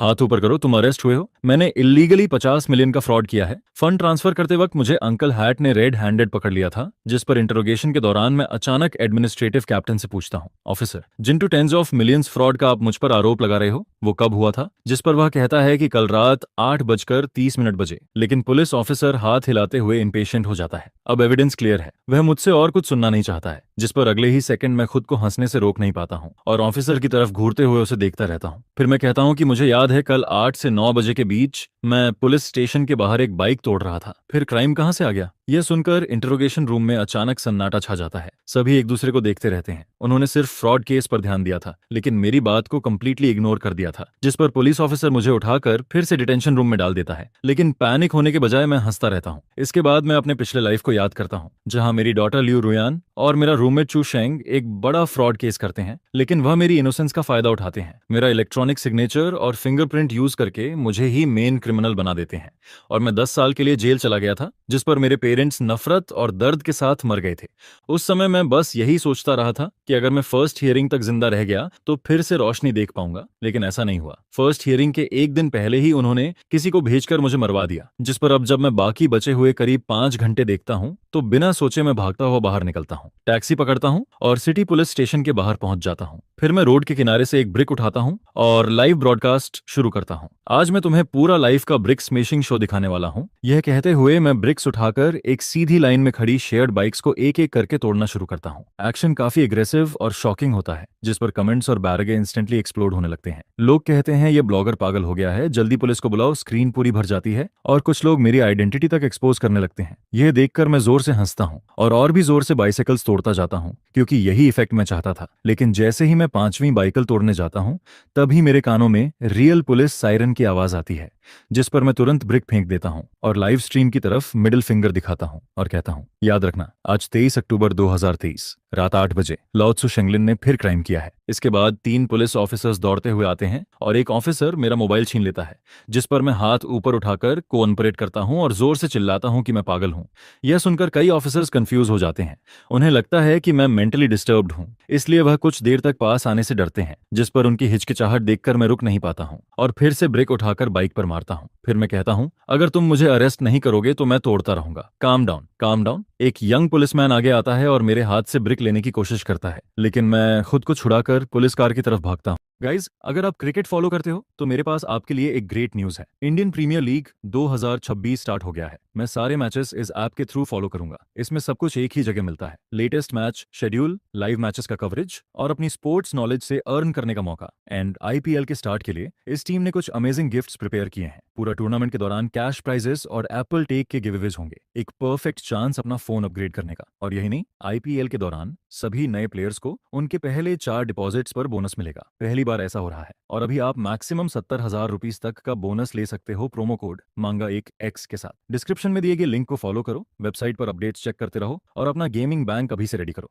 हाथ ऊपर करो, तुम अरेस्ट हुए हो। मैंने इलीगली 50 मिलियन का फ्रॉड किया है। फंड ट्रांसफर करते वक्त मुझे अंकल हैट ने रेड हैंडेड पकड़ लिया था, जिस पर इंटरोगेशन के दौरान मैं अचानक एडमिनिस्ट्रेटिव कैप्टन से पूछता हूँ, ऑफिसर, जिन two tens of millions fraud का आप मुझ पर आरोप लगा रहे हो वो कब हुआ था? जिस पर वह कहता है कि कल रात 8:30 बजे। लेकिन पुलिस ऑफिसर हाथ हिलाते हुए इम्पेशेंट हो जाता है। अब एविडेंस क्लियर है, वह मुझसे और कुछ सुनना नहीं चाहता है। जिस पर अगले ही सेकंड मैं खुद को हंसने से रोक नहीं पाता हूँ और ऑफिसर की तरफ घूरते हुए उसे देखता रहता हूँ। फिर मैं कहता हूँ कि मुझे याद है कल 8 से 9 बजे के बीच मैं पुलिस स्टेशन के बाहर एक बाइक तोड़ रहा था। फिर क्राइम कहाँ से आ गया? यह सुनकर इंटरोगेशन रूम में अचानक सन्नाटा छा जाता है। सभी एक दूसरे को देखते रहते हैं। उन्होंने सिर्फ फ्रॉड केस पर ध्यान दिया था, लेकिन मेरी बात को कंप्लीटली इग्नोर कर दिया था। जिस पर पुलिस ऑफिसर मुझे उठाकर फिर से डिटेंशन रूम में डाल देता है। लेकिन पैनिक होने के बजाय मैं हंसता रहता हूँ। इसके बाद मैं अपने पिछले लाइफ को याद करता हूँ, जहाँ मेरी डॉटर लियू रुयान और मेरा रूममेट चू शेंग एक बड़ा फ्रॉड केस करते हैं, लेकिन वह मेरी इनोसेंस का फायदा उठाते हैं। मेरा इलेक्ट्रॉनिक सिग्नेचर और फिंगरप्रिंट यूज करके मुझे ही मेन क्रिमिनल बना देते हैं और मैं 10 साल के लिए जेल चला गया था, जिस पर मेरे पेरेंट्स नफरत और दर्द के साथ मर गए थे। उस समय मैं बस यही सोचता रहा था कि अगर मैं फर्स्ट हियरिंग तक जिंदा रह गया तो फिर से रोशनी देख पाऊंगा, लेकिन ऐसा नहीं हुआ। फर्स्ट हियरिंग के एक दिन पहले ही उन्होंने किसी को भेजकर मुझे मरवा दिया, जिस पर अब जब मैं बाकी बचे हुए करीब 5 घंटे देखता हूँ तो बिना सोचे मैं भागता हुआ बाहर निकलता हूँ, टैक्सी पकड़ता हूँ और सिटी पुलिस स्टेशन के बाहर पहुंच जाता हूँ। फिर मैं रोड के किनारे से एक ब्रिक उठाता हूँ और लाइव ब्रॉडकास्ट शुरू करता हूँ। आज मैं तुम्हें पूरा लाइफ का ब्रिक स्मैशिंग शो दिखाने वाला हूँ। यह कहते हुए मैं ब्रिक्स उठाकर एक सीधी लाइन में खड़ी शेयर्ड बाइक्स को एक एक करके तोड़ना शुरू करता हूँ। एक्शन काफी एग्रेसिव और शॉकिंग होता है, जिस पर कमेंट्स और बैरगे इंस्टेंटली एक्सप्लोड होने लगते हैं। लोग कहते हैं ये ब्लॉगर पागल हो गया है, जल्दी पुलिस को बुलाओ, स्क्रीन पूरी भर जाती है। और कुछ लोग मेरी आइडेंटिटी तक एक्सपोज करने लगते हैं। यह देखकर मैं जोर से हंसता हूँ और भी जोर से बाइसाइकिल्स तोड़ता जाता हूँ, क्योंकि यही इफेक्ट मैं चाहता था। लेकिन जैसे ही मैं 5वीं बाइकल तोड़ने जाता हूँ तभी मेरे कानों में रियल पुलिस सायरन की आवाज आती है, जिस पर मैं तुरंत ब्रिक फेंक देता हूँ और लाइव स्ट्रीम की तरफ मिडिल फिंगर दिखाता हूँ और कहता हूँ, याद रखना, आज 23 अक्टूबर 2023 रात 8 बजे लाओ त्सु शेंगलिन ने फिर क्राइम किया है। इसके बाद 3 पुलिस ऑफिसर्स दौड़ते हुए आते हैं और एक ऑफिसर मेरा मोबाइल छीन लेता है, जिस पर मैं हाथ ऊपर उठाकर कोऑपरेट करता हूँ और जोर से चिल्लाता हूँ कि मैं पागल हूँ। यह सुनकर कई ऑफिसर्स कंफ्यूज हो जाते हैं। उन्हें लगता है कि मैं मेंटली डिस्टर्ब्ड हूँ, इसलिए वह कुछ देर तक पास आने से डरते हैं, जिस पर उनकी हिचकिचाहट देखकर मैं रुक नहीं पाता हूँ और फिर से ब्रेक उठाकर बाइक पर मारता हूँ। फिर मैं कहता हूँ, अगर तुम मुझे अरेस्ट नहीं करोगे तो मैं तोड़ता रहूंगा। Calm down, calm down. एक यंग पुलिसमैन आगे आता है और मेरे हाथ से ब्रिक लेने की कोशिश करता है, लेकिन मैं खुद को छुड़ाकर पुलिस कार की तरफ भागता हूँ। गाइज, अगर आप क्रिकेट फॉलो करते हो तो मेरे पास आपके लिए एक ग्रेट न्यूज है। इंडियन प्रीमियर लीग 2026 स्टार्ट हो गया है। मैं सारे मैचेस इस ऐप के थ्रू फॉलो करूंगा। इसमें सब कुछ एक ही जगह मिलता है, latest match schedule, live matches का कवरेज और अपनी स्पोर्ट्स नॉलेज से अर्न करने का मौका। एंड आईपीएल के स्टार्ट के लिए इस टीम ने कुछ अमेजिंग गिफ्ट्स प्रिपेयर किए हैं। पूरा टूर्नामेंट के दौरान कैश प्राइजेस और एप्पल टेक के गिवअवेज होंगे, एक परफेक्ट चांस अपना फोन अपग्रेड करने का। और यही नहीं, आईपीएल के दौरान सभी नए प्लेयर्स को उनके पहले 4 डिपॉजिट्स पर बोनस मिलेगा। पहली बार ऐसा हो रहा है और अभी आप मैक्सिमम 70,000 रुपीज तक का बोनस ले सकते हो प्रोमो कोड मांगा1x के साथ। डिस्क्रिप्शन में दिए गए लिंक को फॉलो करो, वेबसाइट पर अपडेट्स चेक करते रहो और अपना गेमिंग बैंक अभी से रेडी करो।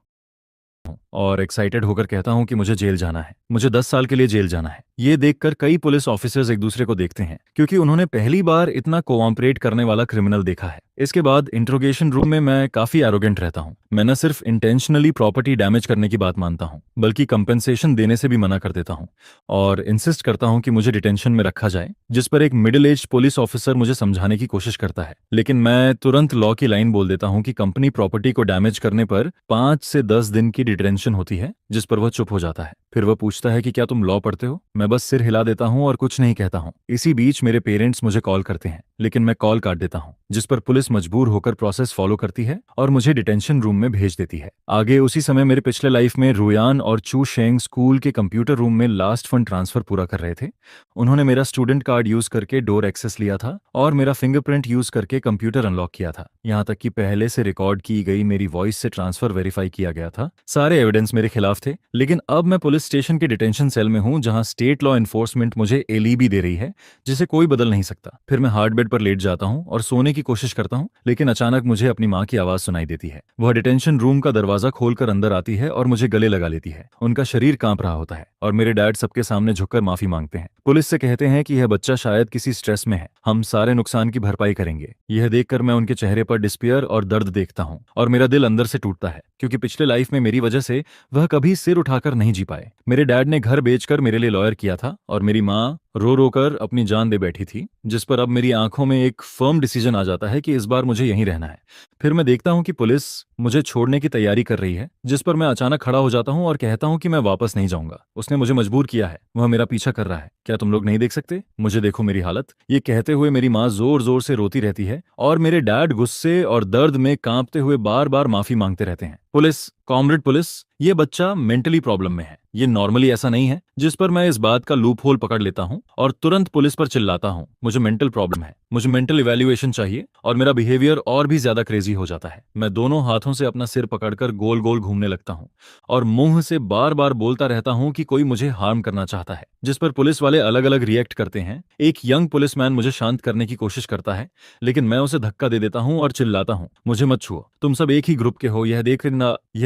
और एक्साइटेड होकर कहता हूं कि मुझे जेल जाना है, मुझे 10 साल के लिए जेल जाना है। ये देखकर कई पुलिस ऑफिसर्स एक दूसरे को देखते हैं, क्योंकि उन्होंने पहली बार इतना कोऑपरेट करने वाला क्रिमिनल देखा है। इसके बाद इंट्रोगेशन रूम में मैं काफी एरोगेंट रहता हूँ। मैं न सिर्फ इंटेंशनली प्रॉपर्टी डैमेज करने की बात मानता हूँ, बल्कि कंपेंसेशन देने से भी मना कर देता हूँ और इंसिस्ट करता हूँ कि मुझे डिटेंशन में रखा जाए, जिस पर एक मिडिल एज पुलिस ऑफिसर मुझे समझाने की कोशिश करता है। लेकिन मैं तुरंत लॉ की लाइन बोल देता हूँ कि कंपनी प्रॉपर्टी को डैमेज करने पर 5 से 10 दिन की डिटेंशन होती है, जिस पर वह चुप हो जाता है। फिर वह पूछता है कि क्या तुम लॉ पढ़ते हो? मैं बस सिर हिला देता हूँ और कुछ नहीं कहता हूँ। इसी बीच मेरे पेरेंट्स मुझे कॉल करते हैं, लेकिन मैं कॉल काट देता हूँ, जिस पर पुलिस मजबूर होकर प्रोसेस फॉलो करती है और मुझे डिटेंशन रूम में भेज देती है। आगे उसी समय मेरे पिछले लाइफ में रुयान और चू शेंग स्कूल के कंप्यूटर रूम में लास्ट फंड ट्रांसफर पूरा कर रहे थे। उन्होंने मेरा स्टूडेंट कार्ड यूज करके डोर एक्सेस लिया था और मेरा फिंगरप्रिंट यूज करके कंप्यूटर अनलॉक किया था। यहाँ तक कि पहले से रिकॉर्ड की गई मेरी वॉइस से ट्रांसफर वेरीफाई किया गया था। सारे एविडेंस मेरे खिलाफ थे, लेकिन अब मैं पुलिस स्टेशन के डिटेंशन सेल में हूँ, जहाँ स्टेट लॉ एनफोर्समेंट मुझे एलीबी दे रही है, जिसे कोई बदल नहीं सकता। फिर मैं हार्ट बेड पर लेट जाता हूँ और सोने की कोशिश करता हूँ, लेकिन अचानक मुझे अपनी माँ की आवाज सुनाई देती है। वह डिटेंशन रूम का दरवाजा खोलकर अंदर आती है और मुझे गले लगा लेती है। उनका शरीर कांप रहा होता है और मेरे डैड सबके सामने झुककर माफी मांगते हैं। पुलिस से कहते हैं कि यह बच्चा शायद किसी स्ट्रेस में है, हम सारे नुकसान की भरपाई करेंगे। यह देखकर मैं उनके चेहरे पर डिस्पेयर और दर्द देखता हूँ और मेरा दिल अंदर से टूटता है, क्योंकि पिछले लाइफ में मेरी वजह से वह कभी सिर उठाकर नहीं जी पाए। मेरे डैड ने घर बेचकर मेरे लिए लॉयर किया था और मेरी माँ रो रो कर अपनी जान दे बैठी थी, जिस पर अब मेरी आंखों में एक फर्म डिसीजन आ जाता है कि इस बार मुझे यहीं रहना है। फिर मैं देखता हूँ कि पुलिस मुझे छोड़ने की तैयारी कर रही है, जिस पर मैं अचानक खड़ा हो जाता हूँ और कहता हूँ कि मैं वापस नहीं जाऊंगा। उसने मुझे मजबूर किया है, वह मेरा पीछा कर रहा है। क्या तुम लोग नहीं देख सकते? मुझे देखो मेरी हालत। ये कहते हुए मेरी माँ जोर जोर से रोती रहती है और मेरे डैड गुस्से और दर्द में कांपते हुए बार बार माफी मांगते रहते हैं। पुलिस, कॉमरेड पुलिस, ये बच्चा मेंटली प्रॉब्लम में है, ये नॉर्मली ऐसा नहीं है। जिस पर मैं इस बात का लूप होल पकड़ लेता हूँ और तुरंत पुलिस पर चिल्लाता हूँ, मुझे मेंटल प्रॉब्लम है, मुझे मेंटल इवैल्यूएशन चाहिए। और मेरा बिहेवियर और भी ज्यादा क्रेजी हो जाता है। मैं दोनों हाथों से अपना सिर पकड़कर गोल गोल घूमने लगता हूँ और मुंह से बार बार बोलता रहता हूँ कि कोई मुझे हार्म करना चाहता है, जिस पर पुलिस वाले अलग अलग रिएक्ट करते हैं। एक यंग पुलिसमैन मुझे शांत करने की कोशिश करता है, लेकिन मैं उसे धक्का दे देता हूँ और चिल्लाता हूँ, मुझे मत छुओ, तुम सब एक ही ग्रुप के हो। यह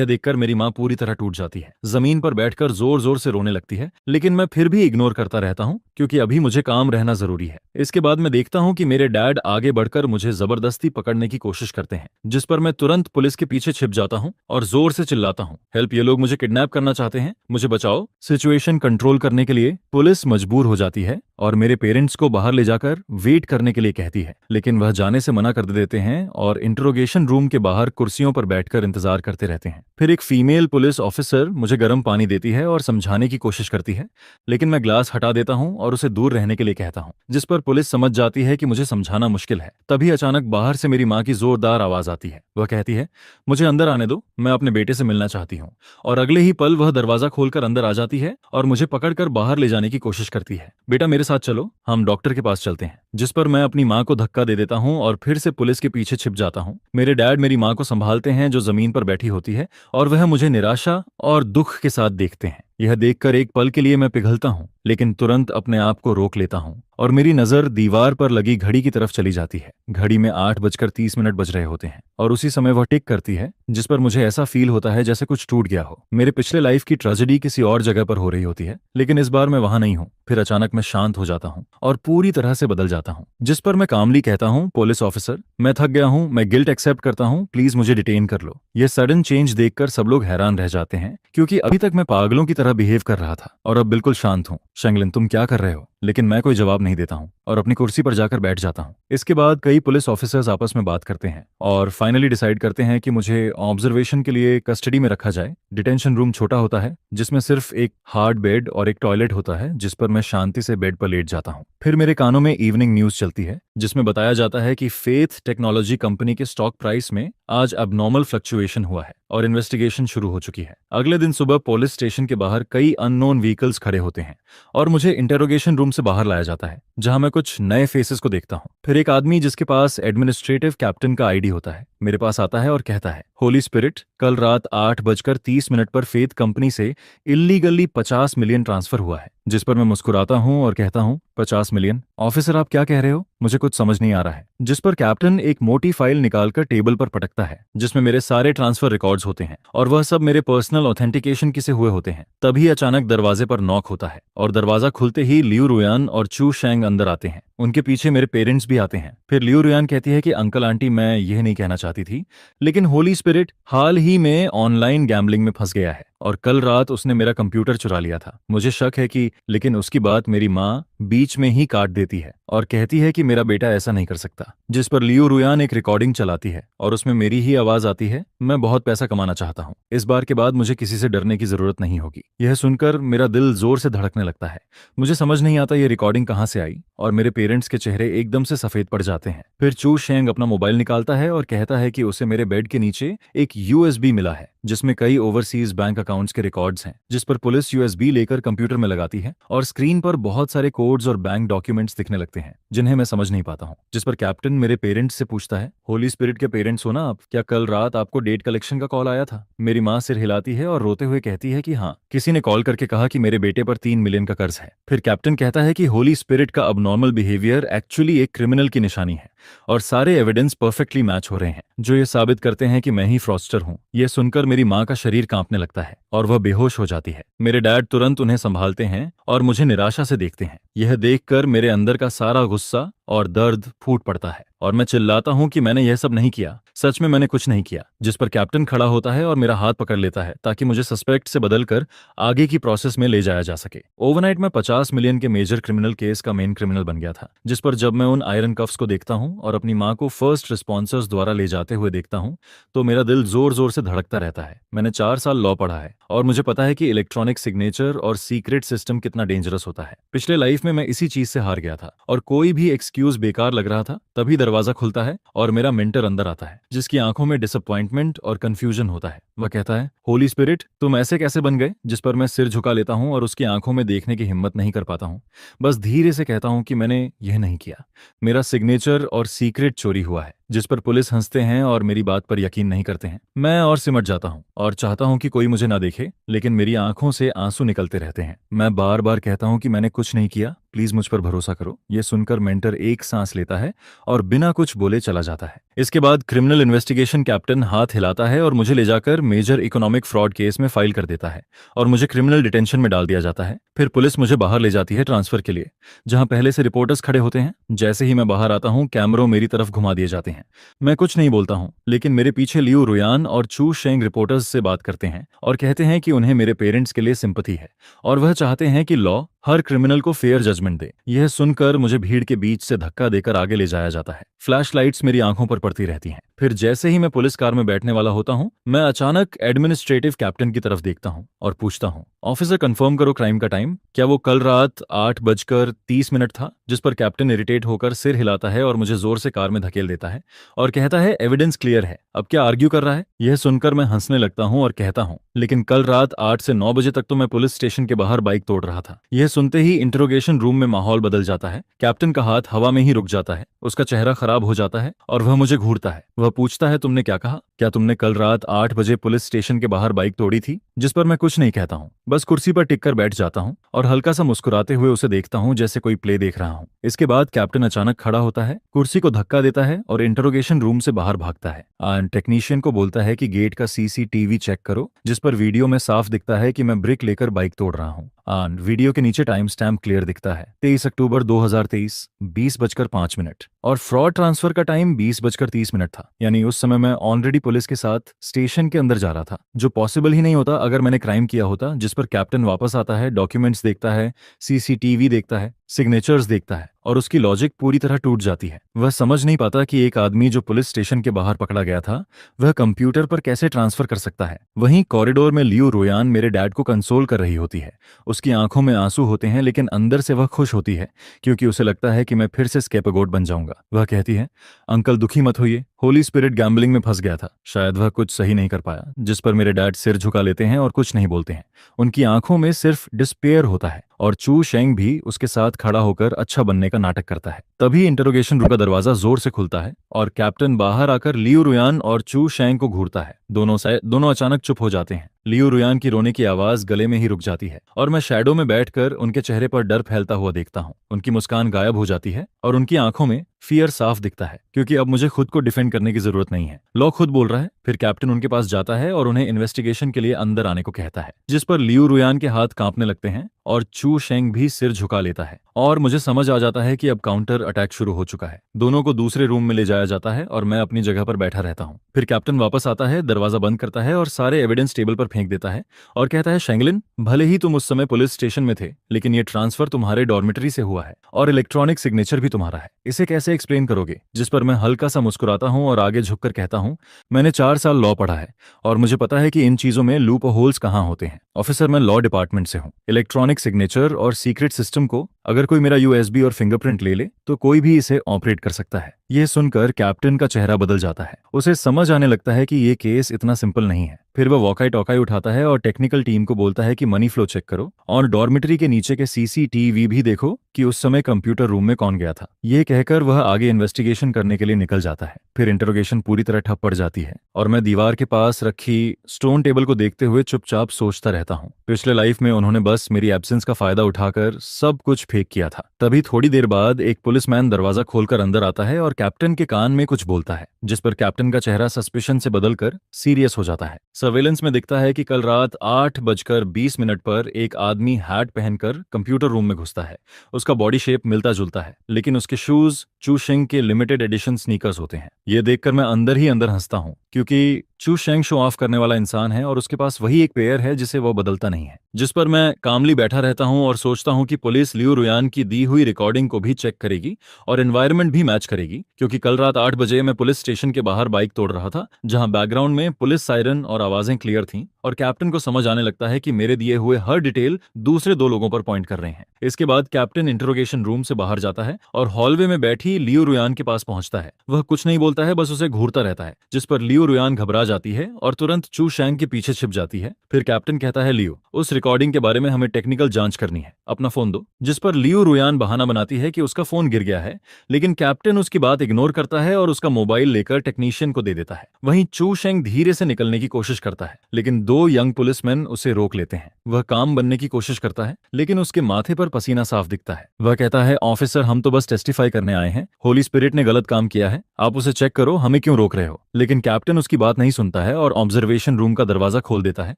देखकर मेरी माँ पूरी तरह टूट जाती है, जमीन पर बैठकर जोर जोर से रोने लगती है, लेकिन मैं फिर भी इग्नोर करता रहता हूँ, क्योंकि अभी मुझे काम रहना जरूरी है। इसके बाद मैं देखता हूँ कि मेरे डैड आगे बढ़कर मुझे जबरदस्ती पकड़ने की कोशिश करते हैं, जिस पर मैं तुरंत पुलिस के पीछे छिप जाता हूँ और जोर से चिल्लाता हूँ, हेल्प, ये लोग मुझे किडनैप करना चाहते हैं, मुझे बचाओ। सिचुएशन कंट्रोल करने के लिए पुलिस मजबूर हो जाती है और मेरे पेरेंट्स को बाहर ले जाकर वेट करने के लिए कहती है, लेकिन वह जाने से मना कर देते हैं और इंटरोगेशन रूम के बाहर कुर्सियों पर बैठकर इंतजार करते रहते हैं। फिर एक फीमेल पुलिस ऑफिसर मुझे गर्म पानी देती है और समझाने की कोशिश करती है, लेकिन मैं ग्लास हटा देता हूं और उसे दूर रहने के लिए कहता हूं, जिस पर पुलिस समझ जाती है कि मुझे समझाना मुश्किल है। तभी अचानक बाहर से मेरी माँ की जोरदार आवाज आती है। वह कहती है, मुझे अंदर आने दो, मैं अपने बेटे से मिलना चाहती हूँ। और अगले ही पल वह दरवाजा खोलकर अंदर आ जाती है और मुझे पकड़कर बाहर ले जाने की कोशिश करती है। बेटा मेरे साथ चलो, हम डॉक्टर के पास चलते हैं। जिस पर मैं अपनी माँ को धक्का दे देता हूँ और फिर से पुलिस के पीछे छिप जाता हूँ। मेरे डैड मेरी माँ को संभालते हैं, जो जमीन पर बैठी होती है, और वह मुझे निराशा और दुख के साथ देखते हैं। यह देखकर एक पल के लिए मैं पिघलता हूँ, लेकिन तुरंत अपने आप को रोक लेता हूँ और मेरी नजर दीवार पर लगी घड़ी की तरफ चली जाती है। घड़ी में 8:30 बज रहे होते हैं और उसी समय वह टिक करती है, जिस पर मुझे ऐसा फील होता है जैसे कुछ टूट गया हो। मेरे पिछले लाइफ की ट्रेजेडी किसी और जगह पर हो रही होती है, लेकिन इस बार मैं वहां नहीं हूँ। फिर अचानक मैं शांत हो जाता हूँ और पूरी तरह से बदल जाता हूँ, जिस पर मैं कामली कहता हूँ, पुलिस ऑफिसर, मैं थक गया हूँ, मैं गिल्ट एक्सेप्ट करता हूँ, प्लीज मुझे डिटेन कर लो। यह सडन चेंज देखकर सब लोग हैरान रह जाते हैं, क्योंकि अभी तक मैं पागलों की तरह बिहेव कर रहा था और अब बिल्कुल शांत हूँ। शेंगलिन, तुम क्या कर रहे हो? लेकिन मैं कोई जवाब नहीं देता हूँ और अपनी कुर्सी पर जाकर बैठ जाता हूँ। इसके बाद कई पुलिस ऑफिसर्स आपस में बात करते हैं और फाइनली डिसाइड करते हैं कि मुझे ऑब्जर्वेशन के लिए कस्टडी में रखा जाए। डिटेंशन रूम छोटा होता है, जिसमें सिर्फ एक हार्ड बेड और एक टॉयलेट होता है, जिस पर मैं शांति से बेड पर लेट जाता हूँ। फिर मेरे कानों में इवनिंग न्यूज चलती है, जिसमें बताया जाता है कि फेथ टेक्नोलॉजी कंपनी के स्टॉक प्राइस में आज अबनॉर्मल फ्लक्चुएशन हुआ है और इन्वेस्टिगेशन शुरू हो चुकी है। अगले दिन सुबह पुलिस स्टेशन के बाहर कई अननोन व्हीकल्स खड़े होते हैं और मुझे इंटेरोगेशन रूम से बाहर लाया जाता है, जहां मैं कुछ नए फेसेस को देखता हूं। फिर एक आदमी जिसके पास एडमिनिस्ट्रेटिव कैप्टन का आईडी होता है मेरे पास आता है और कहता है, होली स्पिरिट, कल रात 8:30 पर फेथ कंपनी से इल्लीगली 50 मिलियन ट्रांसफर हुआ है। जिस पर मैं मुस्कुराता हूं और कहता हूं, 50 मिलियन? ऑफिसर, आप क्या कह रहे हो? मुझे कुछ समझ नहीं आ रहा है। जिस पर कैप्टन एक मोटी फाइल निकालकर टेबल पर पटकता है, जिसमें मेरे सारे ट्रांसफर रिकॉर्ड्स होते हैं और वह सब मेरे पर्सनल ऑथेंटिकेशन के से हुए होते हैं। तभी अचानक दरवाजे पर नॉक होता है और दरवाजा खुलते ही लियू रुयान और चू शेंग अंदर आते हैं। उनके पीछे मेरे पेरेंट्स भी आते हैं। फिर लियू रुयान कहती है कि अंकल आंटी, मैं यह नहीं कहना चाहती थी, लेकिन होली स्पिरिट हाल ही में ऑनलाइन गैम्बलिंग में फंस गया है और कल रात उसने मेरा कंप्यूटर चुरा लिया था। मुझे शक है कि, लेकिन उसकी बात मेरी माँ बीच में ही काट देती है और कहती है कि मेरा बेटा ऐसा नहीं कर सकता। जिस पर लियू रुयान एक रिकॉर्डिंग चलाती है और उसमें मेरी ही आवाज आती है, मैं बहुत पैसा कमाना चाहता हूँ, इस बार के बाद मुझे किसी से डरने की जरूरत नहीं होगी। यह सुनकर मेरा दिल जोर से धड़कने लगता है। मुझे समझ नहीं आता ये रिकॉर्डिंग कहाँ से आई और मेरे पेरेंट्स के चेहरे एकदम से सफेद पड़ जाते हैं। फिर चू शेंग अपना मोबाइल निकालता है और कहता है कि उसे मेरे बेड के नीचे एक USB मिला है, जिसमें कई ओवरसीज बैंक अकाउंट्स के रिकॉर्ड्स हैं, जिस पर पुलिस यूएसबी लेकर कंप्यूटर में लगाती है और स्क्रीन पर बहुत सारे कोड्स और बैंक डॉक्यूमेंट्स दिखने लगते हैं जिन्हें मैं समझ नहीं पाता हूँ। जिस पर कैप्टन मेरे पेरेंट्स से पूछता है, होली स्पिरिट के पेरेंट्स हो ना आप? क्या कल रात आपको डेट कलेक्शन का कॉल आया था? मेरी माँ सिर हिलाती है और रोते हुए कहती है कि हाँ, किसी ने कॉल करके कहा कि मेरे बेटे पर 3 मिलियन का कर्ज है। फिर कैप्टन कहता है कि होली स्पिरिट का अबनॉर्मल बिहेवियर एक्चुअली एक क्रिमिनल की निशानी है और सारे एविडेंस परफेक्टली मैच हो रहे हैं जो ये साबित करते हैं कि मैं ही फ्रॉस्टर हूँ। यह सुनकर मेरी माँ का शरीर कांपने लगता है और वह बेहोश हो जाती है। मेरे डैड तुरंत उन्हें संभालते हैं और मुझे निराशा से देखते हैं। यह देखकर मेरे अंदर का सारा गुस्सा और दर्द फूट पड़ता है और मैं चिल्लाता हूं कि मैंने यह सब नहीं किया, सच में मैंने कुछ नहीं किया। जिस पर कैप्टन खड़ा होता है और मेरा हाथ पकड़ लेता है ताकि मुझे सस्पेक्ट से बदलकर आगे की प्रोसेस में ले जाया जा सके। ओवरनाइट में 50 मिलियन के मेजर क्रिमिनल केस का मेन क्रिमिनल बन गया था, जिस पर जब मैं उन आयरन कफ्स को देखता हूं और अपनी मां को फर्स्ट रिस्पॉन्सर्स द्वारा ले जाते हुए देखता हूं तो मेरा दिल जोर जोर से धड़कता रहता है। मैंने 4 साल लॉ पढ़ा है और मुझे पता है कि इलेक्ट्रॉनिक सिग्नेचर और सीक्रेट सिस्टम कितना डेंजरस होता है। पिछले लाइफ में मैं इसी चीज से हार गया था और कोई भी एक्सक्यूज बेकार लग रहा था। तभी दरवाजा खुलता है और मेरा मेंटर अंदर आता है, जिसकी आंखों में डिसअपॉइंटमेंट और कंफ्यूजन होता है। वह कहता है, होली स्पिरिट तुम ऐसे कैसे बन गए? जिस पर मैं सिर झुका लेता हूं और उसकी आंखों में देखने की हिम्मत नहीं कर पाता हूं। बस धीरे से कहता हूं कि मैंने यह नहीं किया, मेरा सिग्नेचर और सीक्रेट चोरी हुआ है। जिस पर पुलिस हंसते हैं और मेरी बात पर यकीन नहीं करते हैं। मैं और सिमट जाता हूं और चाहता हूं कि कोई मुझे ना देखे, लेकिन मेरी आंखों से आंसू निकलते रहते हैं। मैं बार बार कहता हूं कि मैंने कुछ नहीं किया, प्लीज मुझ पर भरोसा करो। यह सुनकर मेंटर एक सांस लेता है और बिना कुछ बोले चला जाता है। इसके बाद क्रिमिनल इन्वेस्टिगेशन कैप्टन हाथ हिलाता है और मुझे ले जाकर मेजर इकोनॉमिक फ्रॉड केस में फाइल कर देता है और मुझे क्रिमिनल डिटेंशन में डाल दिया जाता है। फिर पुलिस मुझे बाहर ले जाती है ट्रांसफर के लिए, जहां पहले से रिपोर्टर्स खड़े होते हैं। जैसे ही मैं बाहर आता हूं, कैमरों मेरी तरफ घुमा दिए जाते हैं। मैं कुछ नहीं बोलता हूं, लेकिन मेरे पीछे लियू रुयान और चू शेंग रिपोर्टर्स से बात करते हैं और कहते हैं कि उन्हें मेरे पेरेंट्स के लिए सिंपैथी है और वह चाहते हैं कि लॉ हर क्रिमिनल को फेयर जजमेंट दे। यह सुनकर मुझे भीड़ के बीच से धक्का देकर आगे ले जाया जाता है। फ्लैशलाइट्स मेरी आंखों पर पड़ती रहती हैं। फिर जैसे ही मैं पुलिस कार में बैठने वाला होता हूं, मैं अचानक एडमिनिस्ट्रेटिव कैप्टन की तरफ देखता हूं और पूछता हूं, ऑफिसर कंफर्म करो क्राइम का टाइम। क्या वो कल रात 8:30 था? जिस पर कैप्टन इरिटेट होकर सिर हिलाता है और मुझे जोर से कार में धकेल देता है और कहता है, एविडेंस क्लियर है, अब क्या आर्ग्यू कर रहा है? यह सुनकर मैं हंसने लगता हूं और कहता हूं, लेकिन कल रात 8 से 9 बजे तक तो मैं पुलिस स्टेशन के बाहर बाइक तोड़ रहा था। यह सुनते ही इंटरोगेशन रूम में माहौल बदल जाता है। कैप्टन का हाथ हवा में ही रुक जाता है, उसका चेहरा खराब हो जाता है और वह मुझे घूरता है। वह पूछता है, तुमने क्या कहा? क्या तुमने कल रात 8 बजे पुलिस स्टेशन के बाहर बाइक तोड़ी थी? जिस पर मैं कुछ नहीं कहता हूँ, बस कुर्सी पर टिक कर बैठ जाता हूँ और हल्का सा मुस्कुराते हुए उसे देखता हूँ जैसे कोई प्ले देख रहा हूँ। इसके बाद कैप्टन अचानक खड़ा होता है, कुर्सी को धक्का देता है और इंटरोगेशन रूम से बाहर भागता है। टेक्नीशियन को बोलता है कि गेट का सीसीटीवी चेक करो, जिस पर वीडियो में साफ दिखता है कि मैं ब्रिक लेकर बाइक तोड़ रहा हूँ। वीडियो के नीचे टाइम स्टैम्प क्लियर दिखता है, 23 अक्टूबर 2023, 20:05 और फ्रॉड ट्रांसफर का टाइम 20:30 था। यानी उस समय मैं ऑलरेडी पुलिस के साथ स्टेशन के अंदर जा रहा था, जो पॉसिबल ही नहीं होता अगर मैंने क्राइम किया होता। जिस पर कैप्टन वापस आता है, डॉक्यूमेंट्स देखता है, सीसीटीवी देखता है, सिग्नेचर्स देखता है और उसकी लॉजिक पूरी तरह टूट जाती है। वह समझ नहीं पाता कि एक आदमी जो पुलिस स्टेशन के बाहर पकड़ा गया था, वह कंप्यूटर पर कैसे ट्रांसफर कर सकता है। वहीं कॉरिडोर में लियू रोयान मेरे डैड को कंसोल कर रही होती है। उसकी आंखों में आंसू होते हैं, लेकिन अंदर से वह खुश होती है क्योंकि उसे लगता है कि मैं फिर से स्केपगोट बन जाऊंगा। वह कहती है, अंकल दुखी मत होइए, होली स्पिरिट गैम्बलिंग में फंस गया था, शायद वह कुछ सही नहीं कर पाया। जिस पर मेरे डैड सिर झुका लेते हैं और कुछ नहीं बोलते हैं। उनकी आंखों में सिर्फ डिस्पेयर होता है और चू शेंग भी उसके साथ खड़ा होकर अच्छा बनने का नाटक करता है। तभी इंटरोगेशन रूम का दरवाजा जोर से खुलता है और कैप्टन बाहर आकर लियू रुयान और चू शेंग को घूरता है। दोनों अचानक चुप हो जाते हैं। लियू रुयान की रोने की आवाज गले में ही रुक जाती है और मैं शैडो में बैठकर उनके चेहरे पर डर फैलता हुआ देखता हूँ। उनकी मुस्कान गायब हो जाती है और उनकी आंखों में फियर साफ दिखता है, क्योंकि अब मुझे खुद को डिफेंड करने की जरूरत नहीं है। लॉ खुद बोल रहा है। फिर कैप्टन उनके पास जाता है और उन्हें इन्वेस्टिगेशन के लिए अंदर आने को कहता है, जिस पर लियू रुयान के हाथ कांपने लगते हैं और चू शेंग भी सिर झुका लेता है और मुझे समझ आ जाता है कि अब काउंटर अटैक शुरू हो चुका है। दोनों को दूसरे रूम में ले जाया जाता है और मैं अपनी जगह पर बैठा रहता हूँ। फिर कैप्टन वापस आता है, दरवाजा बंद करता है और सारे एविडेंस टेबल पर फेंक देता है और कहता है, शेंगलिन, भले ही तुम उस समय पुलिस स्टेशन में थे, लेकिन ये ट्रांसफर तुम्हारे डॉर्मेटरी से हुआ है और इलेक्ट्रॉनिक सिग्नेचर भी तुम्हारा है। इसे कैसे एक्सप्लेन करोगे? जिस पर मैं हल्का सा मुस्कुराता हूँ और आगे झुककर कहता हूँ, मैंने 4 साल लॉ पढ़ा है और मुझे पता है कि इन चीजों में लूप होल्स कहाँ होते हैं। ऑफिसर, मैं लॉ डिपार्टमेंट से हूँ। इलेक्ट्रॉनिक सिग्नेचर और सीक्रेट सिस्टम को अगर कोई मेरा यूएसबी और फिंगरप्रिंट ले ले तो कोई भी इसे ऑपरेट कर सकता है। यह सुनकर कैप्टन का चेहरा बदल जाता है। उसे समझ आने लगता है कि ये केस इतना सिंपल नहीं है। फिर वह वॉकाई टॉकाई उठाता है और टेक्निकल टीम को बोलता है कि मनी फ्लो चेक करो और डॉर्मिटरी के नीचे के सीसीटीवी भी देखो कि उस समय कंप्यूटर रूम में कौन गया था। ये कहकर वह आगे इन्वेस्टिगेशन करने के लिए निकल जाता है। फिर इंटरोगेशन पूरी तरह ठप पड़ जाती है और मैं दीवार के पास रखी स्टोन टेबल को देखते हुए चुपचाप सोचता रहता हूँ। पिछले लाइफ में उन्होंने बस मेरी एब्सेंस का फायदा उठाकर सब कुछ फेक किया था। तभी थोड़ी देर बाद एक पुलिसमैन दरवाजा खोलकर अंदर आता है और कैप्टन के कान में कुछ बोलता है, जिस पर कैप्टन का चेहरा सस्पिशन से बदलकर सीरियस हो जाता है। सर्वेलेंस में दिखता है कि कल रात 8:20 पर एक आदमी हैट पहनकर कंप्यूटर रूम में घुसता है। उसका बॉडी शेप मिलता जुलता है, लेकिन उसके शूज चू शेंग के लिमिटेड एडिशन स्नीकर्स होते हैं। ये देखकर मैं अंदर ही अंदर हंसता हूँ, क्योंकि चू शेंग शो ऑफ करने वाला इंसान है और उसके पास वही एक पेयर है जिसे वो बदलता नहीं है। जिस पर मैं कामली बैठा रहता हूँ और सोचता हूँ कि पुलिस लियू रुयान की दी हुई रिकॉर्डिंग को भी चेक करेगी और एनवायरनमेंट भी मैच करेगी, क्योंकि कल रात 8 बजे मैं पुलिस स्टेशन के बाहर बाइक तोड़ रहा था, जहां बैकग्राउंड में पुलिस सायरन और आवाजें क्लियर थीं और कैप्टन को समझ आने लगता है कि मेरे दिए हुए हर डिटेल दूसरे 2 लोगों पर पॉइंट कर रहे हैं। इसके बाद कैप्टन इंटरोगेशन रूम से बाहर जाता है और हॉलवे में बैठी लियू रुयान के पास पहुंचता है। वह कुछ नहीं बोलता है, बस उसे घूरता रहता है, जिस पर लियू रुयान घबरा जाती है और तुरंत चू शेंग के पीछे छिप जाती है। फिर कैप्टन कहता है, लियू, उस रिकॉर्डिंग के बारे में हमें टेक्निकल जांच करनी है, अपना फोन दो। जिस पर लियू रुयान बहाना बनाती है कि उसका फोन गिर गया है, लेकिन कैप्टन उसकी बात इग्नोर करता है और उसका मोबाइल लेकर टेक्नीशियन को दे देता है। वहीं चू शेंग धीरे से निकलने की कोशिश करता है, लेकिन 2 यंग पुलिसमैन उसे रोक लेते हैं। वह काम बनने की कोशिश करता है, लेकिन उसके माथे पर पसीना साफ दिखता है। वह कहता है, ऑफिसर, हम तो बस टेस्टिफाई करने आए हैं। होली स्पिरिट ने गलत काम किया है, आप उसे चेक करो, हमें क्यों रोक रहे हो? लेकिन कैप्टन उसकी बात नहीं सुनता है और ऑब्जर्वेशन रूम का दरवाजा खोल देता है।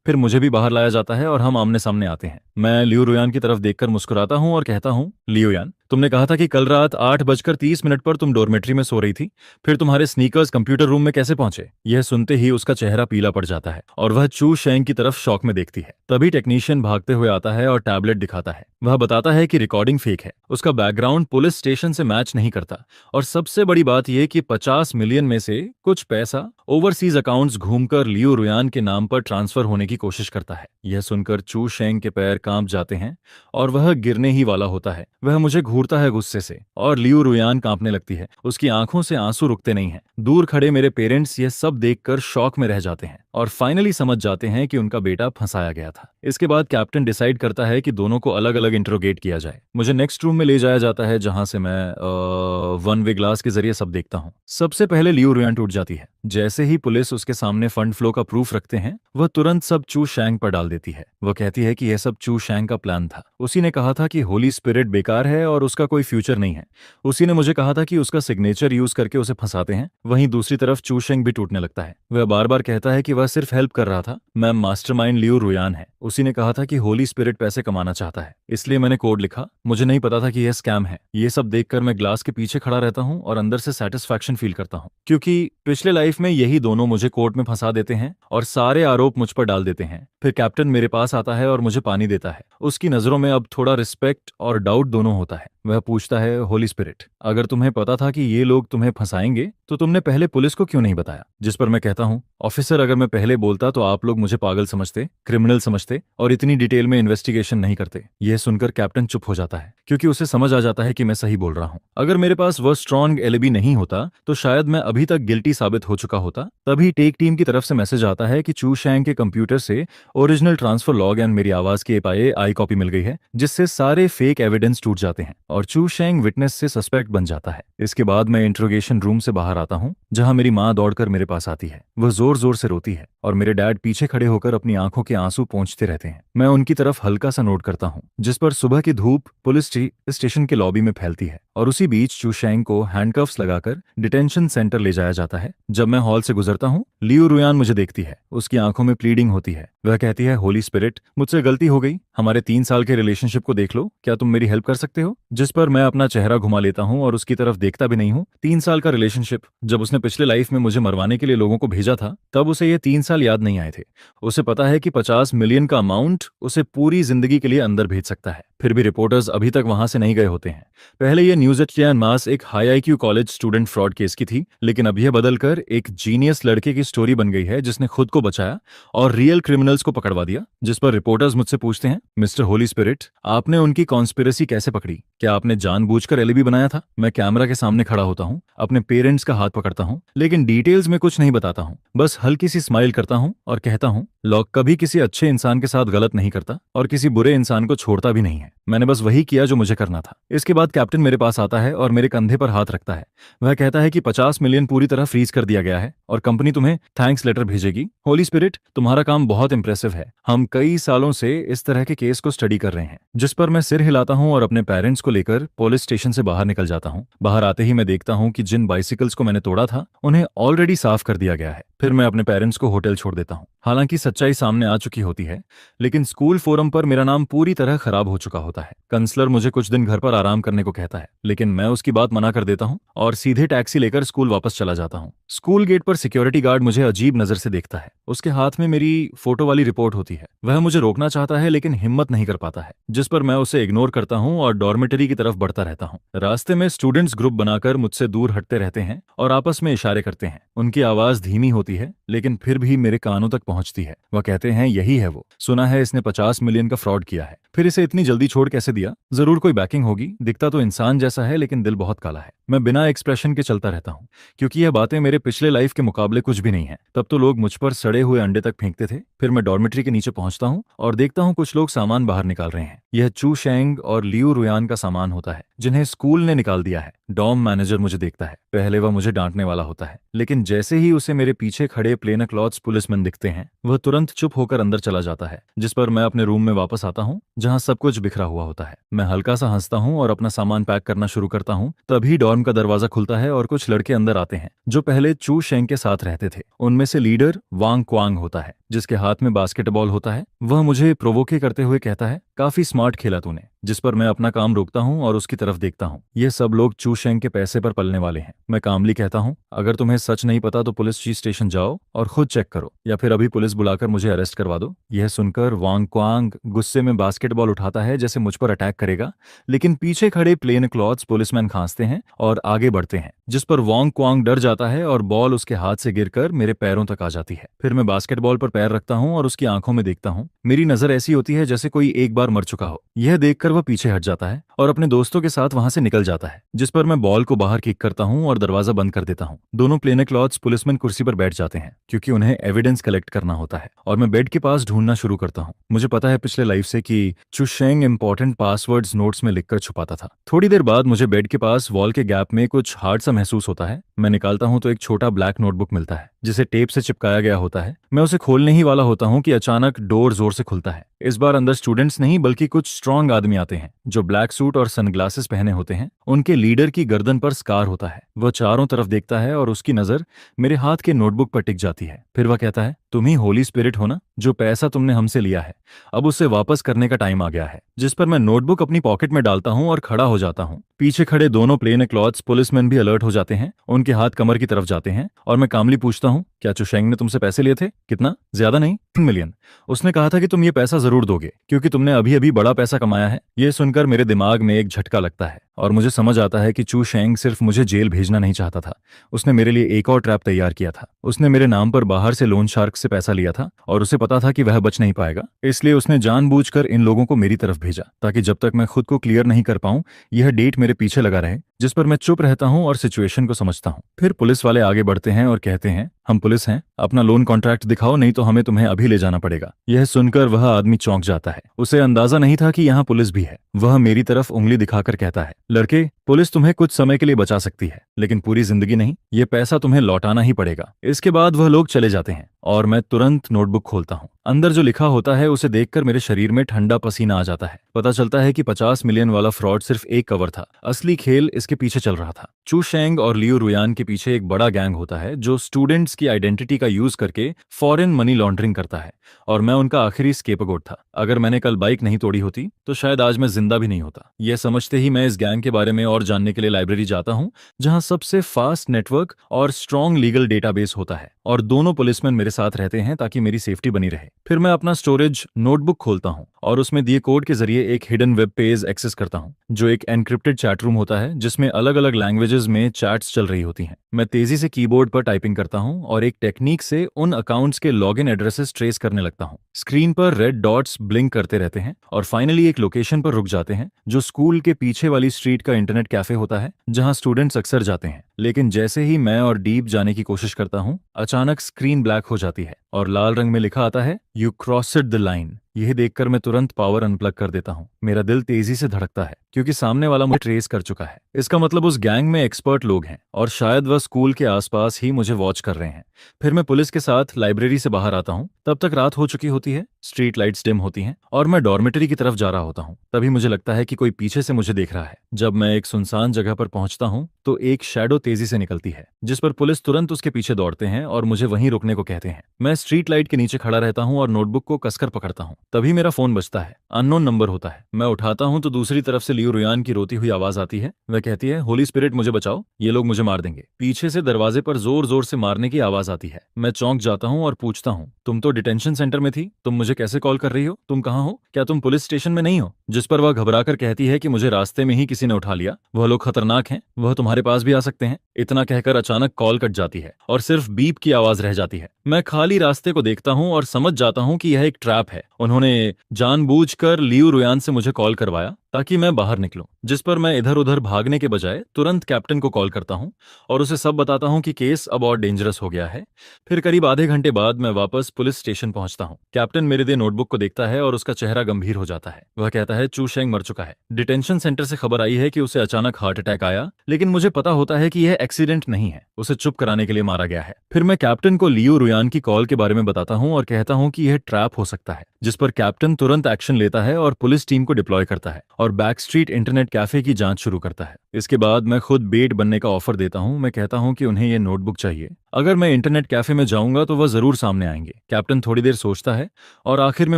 फिर मुझे भी बाहर लाया जाता है और हम आमने सामने आते हैं। मैं लियू रुयान की तरफ देखकर मुस्कुराता हूं और कहता हूं, लियू यान, तुमने कहा था कि कल रात 8:30 पर तुम डॉर्मेट्री में सो रही थी, फिर तुम्हारे स्नीकर्स कंप्यूटर रूम में कैसे पहुंचे? यह सुनते ही उसका चेहरा पीला पड़ जाता है और वह चू शेंग की तरफ शॉक में देखती है। तभी टेक्नीशियन भागते हुए आता है और टैबलेट दिखाता है। वह बताता है कि रिकॉर्डिंग फेक है, उसका बैकग्राउंड पुलिस स्टेशन से मैच नहीं करता, और सबसे बड़ी बात यह कि 50 मिलियन में से कुछ पैसा ओवरसीज अकाउंट्स घूमकर लियू रुयान के नाम पर ट्रांसफर होने की कोशिश करता है। यह सुनकर चू शेंग के पैर कांप जाते हैं और वह गिरने ही वाला होता है। वह मुझे घूरता है गुस्से से और लियू रुयान कांपने लगती है। उसकी आंखों से आंसू रुकते नहीं हैं। दूर खड़े मेरे पेरेंट्स यह सब देखकर शॉक में रह जाते हैं और फाइनली समझ जाते हैं कि उनका बेटा फंसाया गया था। इसके बाद कैप्टन डिसाइड करता है कि दोनों को अलग अलग इंट्रोगेट किया जाए। मुझे नेक्स्ट रूम में ले जाया जाता है, जहां से मैं वन वे ग्लास के जरिए सब देखता हूँ। सबसे पहले लियू रुयान टूट जाती है। जैसे ही पुलिस उसके सामने फंड फ्लो का प्रूफ रखते हैं, वह तुरंत सब चू शेंग पर डाल देती है। वह कहती है कि यह सब चू शेंग का प्लान था। उसी ने कहा था कि होली स्पिरिट बेकार है और उसका कोई फ्यूचर नहीं है। उसी ने मुझे कहा था कि उसका सिग्नेचर यूज करके उसे फंसाते हैं। वहीं दूसरी तरफ चू शेंग भी टूटने लगता है। वह बार बार कहता है कि वह सिर्फ हेल्प कर रहा था। मैम, मास्टरमाइंड लियू रुयान है। उसी ने कहा था कि होली स्पिरिट पैसे कमाना चाहता है, इसलिए मैंने कोड लिखा। मुझे नहीं पता था कि यह स्कैम है। ये सब देखकर मैं ग्लास के पीछे खड़ा रहता हूँ और अंदर से सेटिस्फैक्शन फील करता हूँ, क्योंकि पिछले लाइफ में यही दोनों मुझे कोर्ट में फंसा देते हैं और सारे आरोप मुझ पर डाल देते हैं। फिर कैप्टन मेरे पास आता है और मुझे पानी देता है। उसकी नजरों में अब थोड़ा रिस्पेक्ट और डाउट दोनों होता है। वह पूछता है, होली स्पिरिट, अगर तुम्हें पता था कि ये लोग तुम्हें फंसाएंगे तो तुमने पहले पुलिस को क्यों नहीं बताया? जिस पर मैं कहता हूँ, ऑफिसर, अगर मैं पहले बोलता तो आप लोग मुझे पागल समझते, क्रिमिनल समझते और इतनी डिटेल में इन्वेस्टिगेशन नहीं करते। यह सुनकर कैप्टन चुप हो जाता है, क्योंकि उसे समझ आ जाता है कि मैं सही बोल रहा हूँ। अगर मेरे पास वह स्ट्रॉन्ग एलिबी नहीं होता तो शायद मैं अभी तक गिल्टी साबित हो चुका होता। तभी टेक टीम की तरफ से मैसेज आता है कि चू शेंग के कंप्यूटर से ओरिजिनल ट्रांसफर लॉग एंड मेरी आवाज की आई कॉपी मिल गई है, जिससे सारे फेक एविडेंस टूट जाते हैं और चू शेंग विटनेस से सस्पेक्ट बन जाता है। इसके बाद मैं इंट्रोगेशन रूम से बाहर आता हूँ, जहां मेरी माँ दौड़कर मेरे पास आती है। वह जोर जोर से रोती है और मेरे डैड पीछे खड़े होकर अपनी आंखों के आंसू पोंछते रहते हैं। मैं उनकी तरफ हल्का सा नोट करता हूँ, जिस पर सुबह की धूप पुलिस स्टेशन के लॉबी में फैलती है और उसी बीच चू शेंग को हैंडकफ्स लगाकर डिटेंशन सेंटर ले जाया जाता है। जब मैं हॉल से गुजरता हूँ, लियू रुयान मुझे देखती है। उसकी आंखों में प्लीडिंग होती है। वह कहती है, होली स्पिरिट, मुझसे गलती हो गई। हमारे 3 साल के रिलेशनशिप को देख लो, क्या तुम मेरी हेल्प कर सकते हो? जिस पर मैं अपना चेहरा घुमा लेता हूँ और उसकी तरफ देखता भी नहीं हूँ। 3 साल का रिलेशनशिप, जब उसने पिछले लाइफ में मुझे मरवाने के लिए लोगों को भेजा था, तब उसे ये 3 साल याद नहीं आए थे। उसे पता है कि 50 मिलियन का अमाउंट उसे पूरी जिंदगी के लिए अंदर भेज सकता है। फिर भी रिपोर्टर्स अभी तक वहां से नहीं गए होते हैं। पहले ये न्यूज एट मास एक high IQ college student fraud case की थी, लेकिन अब यह बदलकर एक जीनियस लड़के की स्टोरी बन गई है जिसने खुद को बचाया और रियल क्रिमिनल्स को पकड़वा दिया। जिस पर रिपोर्टर्स मुझसे पूछते हैं, मिस्टर होली स्पिरिट, आपने उनकी कॉन्स्पिरेसी कैसे पकड़ी? क्या आपने जानबूझकर एलिबी बनाया था? मैं कैमरा के सामने खड़ा होता हूँ, अपने पेरेंट्स का हाथ पकड़ता हूँ, लेकिन डिटेल्स में कुछ नहीं बताता हूँ। बस हल्की सी स्माइल करता हूँ और कहता हूँ, लॉक कभी किसी अच्छे इंसान के साथ गलत नहीं करता और किसी बुरे इंसान को छोड़ता भी नहीं है। मैंने बस वही किया जो मुझे करना था। इसके बाद कैप्टन मेरे पास आता है और मेरे कंधे पर हाथ रखता है। वह कहता है कि 50 मिलियन पूरी तरह फ्रीज कर दिया गया है और कंपनी तुम्हें थैंक्स लेटर भेजेगी। होली स्पिरिट, तुम्हारा काम बहुत इंप्रेसिव है। हम कई सालों से इस तरह के केस को स्टडी कर रहे हैं। जिस पर मैं सिर हिलाता हूँ और अपने पेरेंट्स को लेकर पुलिस स्टेशन से बाहर निकल जाता हूँ। बाहर आते ही मैं देखता हूँ कि जिन बाइसिकल्स को मैंने तोड़ा था उन्हें ऑलरेडी साफ कर दिया गया है। फिर मैं अपने पेरेंट्स को होटल छोड़ देता हूँ। हालांकि सच्चाई सामने आ चुकी होती है, लेकिन स्कूल फोरम पर मेरा नाम पूरी तरह खराब हो चुका होता है। काउंसलर मुझे कुछ दिन घर पर आराम करने को कहता है, लेकिन मैं उसकी बात मना कर देता हूँ और सीधे टैक्सी लेकर स्कूल वापस चला जाता हूँ। स्कूल गेट पर सिक्योरिटी गार्ड मुझे अजीब नजर से देखता है। उसके हाथ में मेरी फोटो वाली रिपोर्ट होती है। वह मुझे रोकना चाहता है लेकिन हिम्मत नहीं कर पाता है, जिस पर मैं उसे इग्नोर करता हूँ और डॉर्मेटरी की तरफ बढ़ता रहता हूँ। रास्ते में स्टूडेंट्स ग्रुप बनाकर मुझसे दूर हटते रहते हैं और आपस में इशारे करते हैं। उनकी आवाज धीमी होती है लेकिन फिर भी मेरे कानों तक पहुंचती है। वह कहते हैं, यही है वो, सुना है इसने 50 मिलियन का फ्रॉड किया है। फिर इसे इतनी जल्दी छोड़ कैसे दिया? जरूर कोई बैकिंग होगी। दिखता तो इंसान जैसा है लेकिन दिल बहुत काला है। मैं बिना एक्सप्रेशन के चलता रहता हूँ, क्योंकि यह बातें मेरे पिछले लाइफ के मुकाबले कुछ भी नहीं है। तब तो लोग मुझ पर सड़े हुए अंडे तक फेंकते थे। फिर मैं डॉर्मेट्री के नीचे पहुंचता हूँ और देखता हूँ कुछ लोग सामान बाहर निकाल रहे हैं। यह चू शेंग और लियू रुयान का सामान होता है, जिन्हें स्कूल ने निकाल दिया है। डॉम मैनेजर मुझे देखता है। पहले वह मुझे डांटने वाला होता है, लेकिन जैसे ही उसे मेरे पीछे खड़े प्लेन क्लॉथ्स पुलिसमैन दिखते हैं, वह तुरंत चुप होकर अंदर चला जाता है। जिस पर मैं अपने रूम में वापस आता हूँ, जहाँ सब कुछ बिखरा हुआ होता है। मैं हल्का सा हंसता हूँ और अपना सामान पैक करना शुरू करता हूँ। तभी डॉर्म का दरवाजा खुलता है और कुछ लड़के अंदर आते हैं जो पहले चू शेंग के साथ रहते थे। उनमें से लीडर वांग क्वांग होता है, जिसके हाथ में बास्केटबॉल होता है। वह मुझे प्रोवोके करते हुए कहता है, काफी स्मार्ट खेला तूने। जिस पर मैं अपना काम रोकता हूँ और उसकी तरफ देखता हूँ। ये सब लोग चू शेंग के पैसे पर पलने वाले हैं। मैं कामली कहता हूँ, अगर तुम्हें सच नहीं पता तो पुलिस चीफ स्टेशन जाओ और खुद चेक करो, या फिर अभी पुलिस बुलाकर मुझे अरेस्ट करवा दो। यह सुनकर वांग क्वांग गुस्से में बास्केटबॉल उठाता है जैसे मुझ पर अटैक करेगा, लेकिन पीछे खड़े प्लेन क्लॉथ्स पुलिसमैन खांसते हैं और आगे बढ़ते हैं, जिस पर वांग क्वांग डर जाता है और बॉल उसके हाथ से गिरकर मेरे पैरों तक आ जाती है। फिर मैं बास्केटबॉल पर पैर रखता हूँ और उसकी आंखों में देखता हूँ। मेरी नजर ऐसी होती है जैसे कोई एक बार मर चुका हो। यह देखकर वह पीछे हट जाता है और अपने दोस्तों के साथ वहां से निकल जाता है, जिस पर मैं बॉल को बाहर किक करता हूँ और दरवाजा बंद कर देता हूँ। दोनों प्लेन क्लॉथ्स पुलिसमैन कुर्सी पर बैठ जाते हैं, क्योंकि उन्हें एविडेंस कलेक्ट करना होता है, और मैं बेड के पास ढूंढना शुरू करता हूँ। मुझे पता है पिछले लाइफ से कि चू शेंग इंपॉर्टेंट पासवर्ड्स नोट्स में लिखकर छुपाता था। थोड़ी देर बाद मुझे बेड के पास वॉल के गैप में कुछ हार्ड सा महसूस होता है। मैं निकालता हूँ तो एक छोटा ब्लैक नोटबुक मिलता है, जिसे टेप से चिपकाया गया होता है। मैं उसे खोलने ही वाला होता हूँ कि अचानक डोर जोर से खुलता है। इस बार अंदर स्टूडेंट्स नहीं बल्कि कुछ स्ट्रांग आदमी आते हैं जो ब्लैक सूट और सनग्लासेस पहने होते हैं। उनके लीडर की गर्दन पर स्कार होता है। वह चारों तरफ देखता है और उसकी नजर मेरे हाथ के नोटबुक पर टिक जाती है। फिर वह कहता है, तुम ही होली स्पिरिट हो ना? जो पैसा तुमने हमसे लिया है, अब उसे वापस करने का टाइम आ गया है। जिस पर मैं नोटबुक अपनी पॉकेट में डालता हूँ और खड़ा हो जाता हूँ। पीछे खड़े दोनों प्लेन क्लॉथ्स पुलिसमैन भी अलर्ट हो जाते हैं। उनके हाथ कमर की तरफ जाते हैं और मैं कामली पूछता हूँ, क्या चू शेंग ने तुमसे पैसे लिए थे? कितना? ज्यादा नहीं, 3 मिलियन। उसने कहा था कि तुम ये पैसा जरूर दोगे क्योंकि तुमने अभी अभी बड़ा पैसा कमाया है। ये सुनकर मेरे दिमाग में एक झटका लगता है और मुझे समझ आता है कि चू शेंग सिर्फ मुझे जेल भेजना नहीं चाहता था, उसने मेरे लिए एक और ट्रैप तैयार किया था। उसने मेरे नाम पर बाहर से लोन शार्क से पैसा लिया था और उसे पता था कि वह बच नहीं पाएगा, इसलिए उसने जानबूझकर इन लोगों को मेरी तरफ भेजा ताकि जब तक मैं खुद को क्लियर नहीं कर पाऊं यह डेट मेरे पीछे लगा रहे। जिस पर मैं चुप रहता हूं और सिचुएशन को समझता हूं। फिर पुलिस वाले आगे बढ़ते हैं और कहते हैं, हम पुलिस हैं, अपना लोन कॉन्ट्रैक्ट दिखाओ नहीं तो हमें तुम्हें अभी ले जाना पड़ेगा। यह सुनकर वह आदमी चौंक जाता है। उसे अंदाजा नहीं था कि यहाँ पुलिस भी है। वह मेरी तरफ उंगली दिखाकर कहता है, लड़के, पुलिस तुम्हें कुछ समय के लिए बचा सकती है लेकिन पूरी जिंदगी नहीं। ये पैसा तुम्हें लौटाना ही पड़ेगा। इसके बाद वह लोग चले जाते हैं और मैं तुरंत नोटबुक खोलता हूँ। अंदर जो लिखा होता है उसे देखकर मेरे शरीर में ठंडा पसीना आ जाता है। पता चलता है कि 50 मिलियन वाला फ्रॉड सिर्फ एक कवर था, असली खेल इसके पीछे चल रहा था। चू शेंग और लियू रुयान के पीछे एक बड़ा गैंग होता है जो स्टूडेंट्स की आइडेंटिटी का यूज करके फॉरेन मनी लॉन्ड्रिंग करता है, और मैं उनका आखिरी स्केपगोट था। अगर मैंने कल बाइक नहीं तोड़ी होती तो शायद आज मैं जिंदा भी नहीं होता। यह समझते ही मैं इस गैंग के बारे में और जानने के लिए लाइब्रेरी जाता हूं, जहां सबसे फास्ट नेटवर्क और स्ट्रॉन्ग लीगल डेटाबेस होता है, और दोनों पुलिसमैन मेरे साथ रहते हैं ताकि मेरी सेफ्टी बनी रहे। फिर मैं अपना स्टोरेज नोटबुक खोलता हूं और उसमें दिए कोड के जरिए एक हिडन वेब पेज एक्सेस करता हूं, जो एक एनक्रिप्टेड चैट रूम होता है जिसमें अलग अलग लैंग्वेजेस में चैट्स चल रही होती हैं। मैं तेजी से कीबोर्ड पर टाइपिंग करता हूं और एक टेक्निक से उन अकाउंट्स के लॉगिन एड्रेसेस ट्रेस करने लगता हूं। स्क्रीन पर रेड डॉट्स ब्लिंक करते रहते हैं और फाइनली एक लोकेशन पर रुक जाते हैं, जो स्कूल के पीछे वाली स्ट्रीट का इंटरनेट कैफे होता है जहां स्टूडेंट्स अक्सर जाते हैं। लेकिन जैसे ही मैं और डीप जाने की कोशिश करता हूं, अचानक स्क्रीन ब्लैक हो जाती है और लाल रंग में लिखा आता है, यू क्रॉस्ड द लाइन। यह देखकर मैं तुरंत पावर अनप्लग कर देता हूं। मेरा दिल तेजी से धड़कता है क्योंकि सामने वाला मुझे ट्रेस कर चुका है। इसका मतलब उस गैंग में एक्सपर्ट लोग हैं और शायद वह स्कूल के आसपास ही मुझे वॉच कर रहे हैं। फिर मैं पुलिस के साथ लाइब्रेरी से बाहर आता हूं। तब तक रात हो चुकी होती है, स्ट्रीट लाइट्स डिम होती हैं और मैं डॉर्मेटरी की तरफ जा रहा होता हूं। तभी मुझे लगता है कि कोई पीछे से मुझे देख रहा है। जब मैं एक सुनसान जगह पर पहुंचता हूं तो एक शैडो तेजी से निकलती है, जिस पर पुलिस तुरंत उसके पीछे दौड़ते हैं और मुझे वहीं रुकने को कहते हैं। मैं स्ट्रीट लाइट के नीचे खड़ा रहता हूं और नोटबुक को कसकर पकड़ता हूं। तभी मेरा फोन बजता है। अननोन नंबर होता है। मैं उठाता हूं तो दूसरी तरफ से लियू रुयान की रोती हुई आवाज आती है। वह कहती है, होली स्पिरिट मुझे बचाओ, ये लोग मुझे मार देंगे। पीछे से दरवाजे पर जोर जोर से मारने की आवाज आती है। मैं चौंक जाता हूं और पूछता हूं, तुम तो डिटेंशन सेंटर में थी, तुम मुझे कैसे कॉल कर रही हो? तुम कहाँ हो? क्या तुम पुलिस स्टेशन में नहीं हो? जिस पर वह घबराकर कहती है कि मुझे रास्ते में ही किसी ने उठा लिया, वह लोग खतरनाक हैं, वह तुम्हारे पास भी आ सकते हैं। इतना कहकर अचानक कॉल कट जाती है और सिर्फ बीप की आवाज रह जाती है। मैं खाली रास्ते को देखता हूं और समझ जाता हूं कि यह एक ट्रैप है। उन्होंने जानबूझकर लियू रुयान से मुझे कॉल करवाया ताकि मैं बाहर निकलूं, जिस पर मैं इधर उधर भागने के बजाय तुरंत कैप्टन को कॉल करता हूं और उसे सब बताता हूं कि केस अब और डेंजरस हो गया है। फिर करीब आधे घंटे बाद मैं वापस पुलिस स्टेशन पहुंचता हूं। कैप्टन मेरे दे नोटबुक को देखता है और उसका चेहरा गंभीर हो जाता है। वह कहता है, चू शेंग मर चुका है। डिटेंशन सेंटर से खबर आई है कि उसे अचानक हार्ट अटैक आया, लेकिन मुझे पता होता है कि यह एक्सीडेंट नहीं है, उसे चुप कराने के लिए मारा गया है। फिर मैं कैप्टन को लियू रुयान की कॉल के बारे में बताता हूं और कहता हूं कि यह ट्रैप हो सकता है, जिस पर कैप्टन तुरंत एक्शन लेता है और पुलिस टीम को डिप्लॉय करता है और बैक स्ट्रीट इंटरनेट कैफे की जांच शुरू करता है। इसके बाद मैं खुद बेट बनने का ऑफर देता हूं। मैं कहता हूं कि उन्हें यह नोटबुक चाहिए। अगर मैं इंटरनेट कैफे में जाऊंगा तो वह जरूर सामने आएंगे। कैप्टन थोड़ी देर सोचता है और आखिर में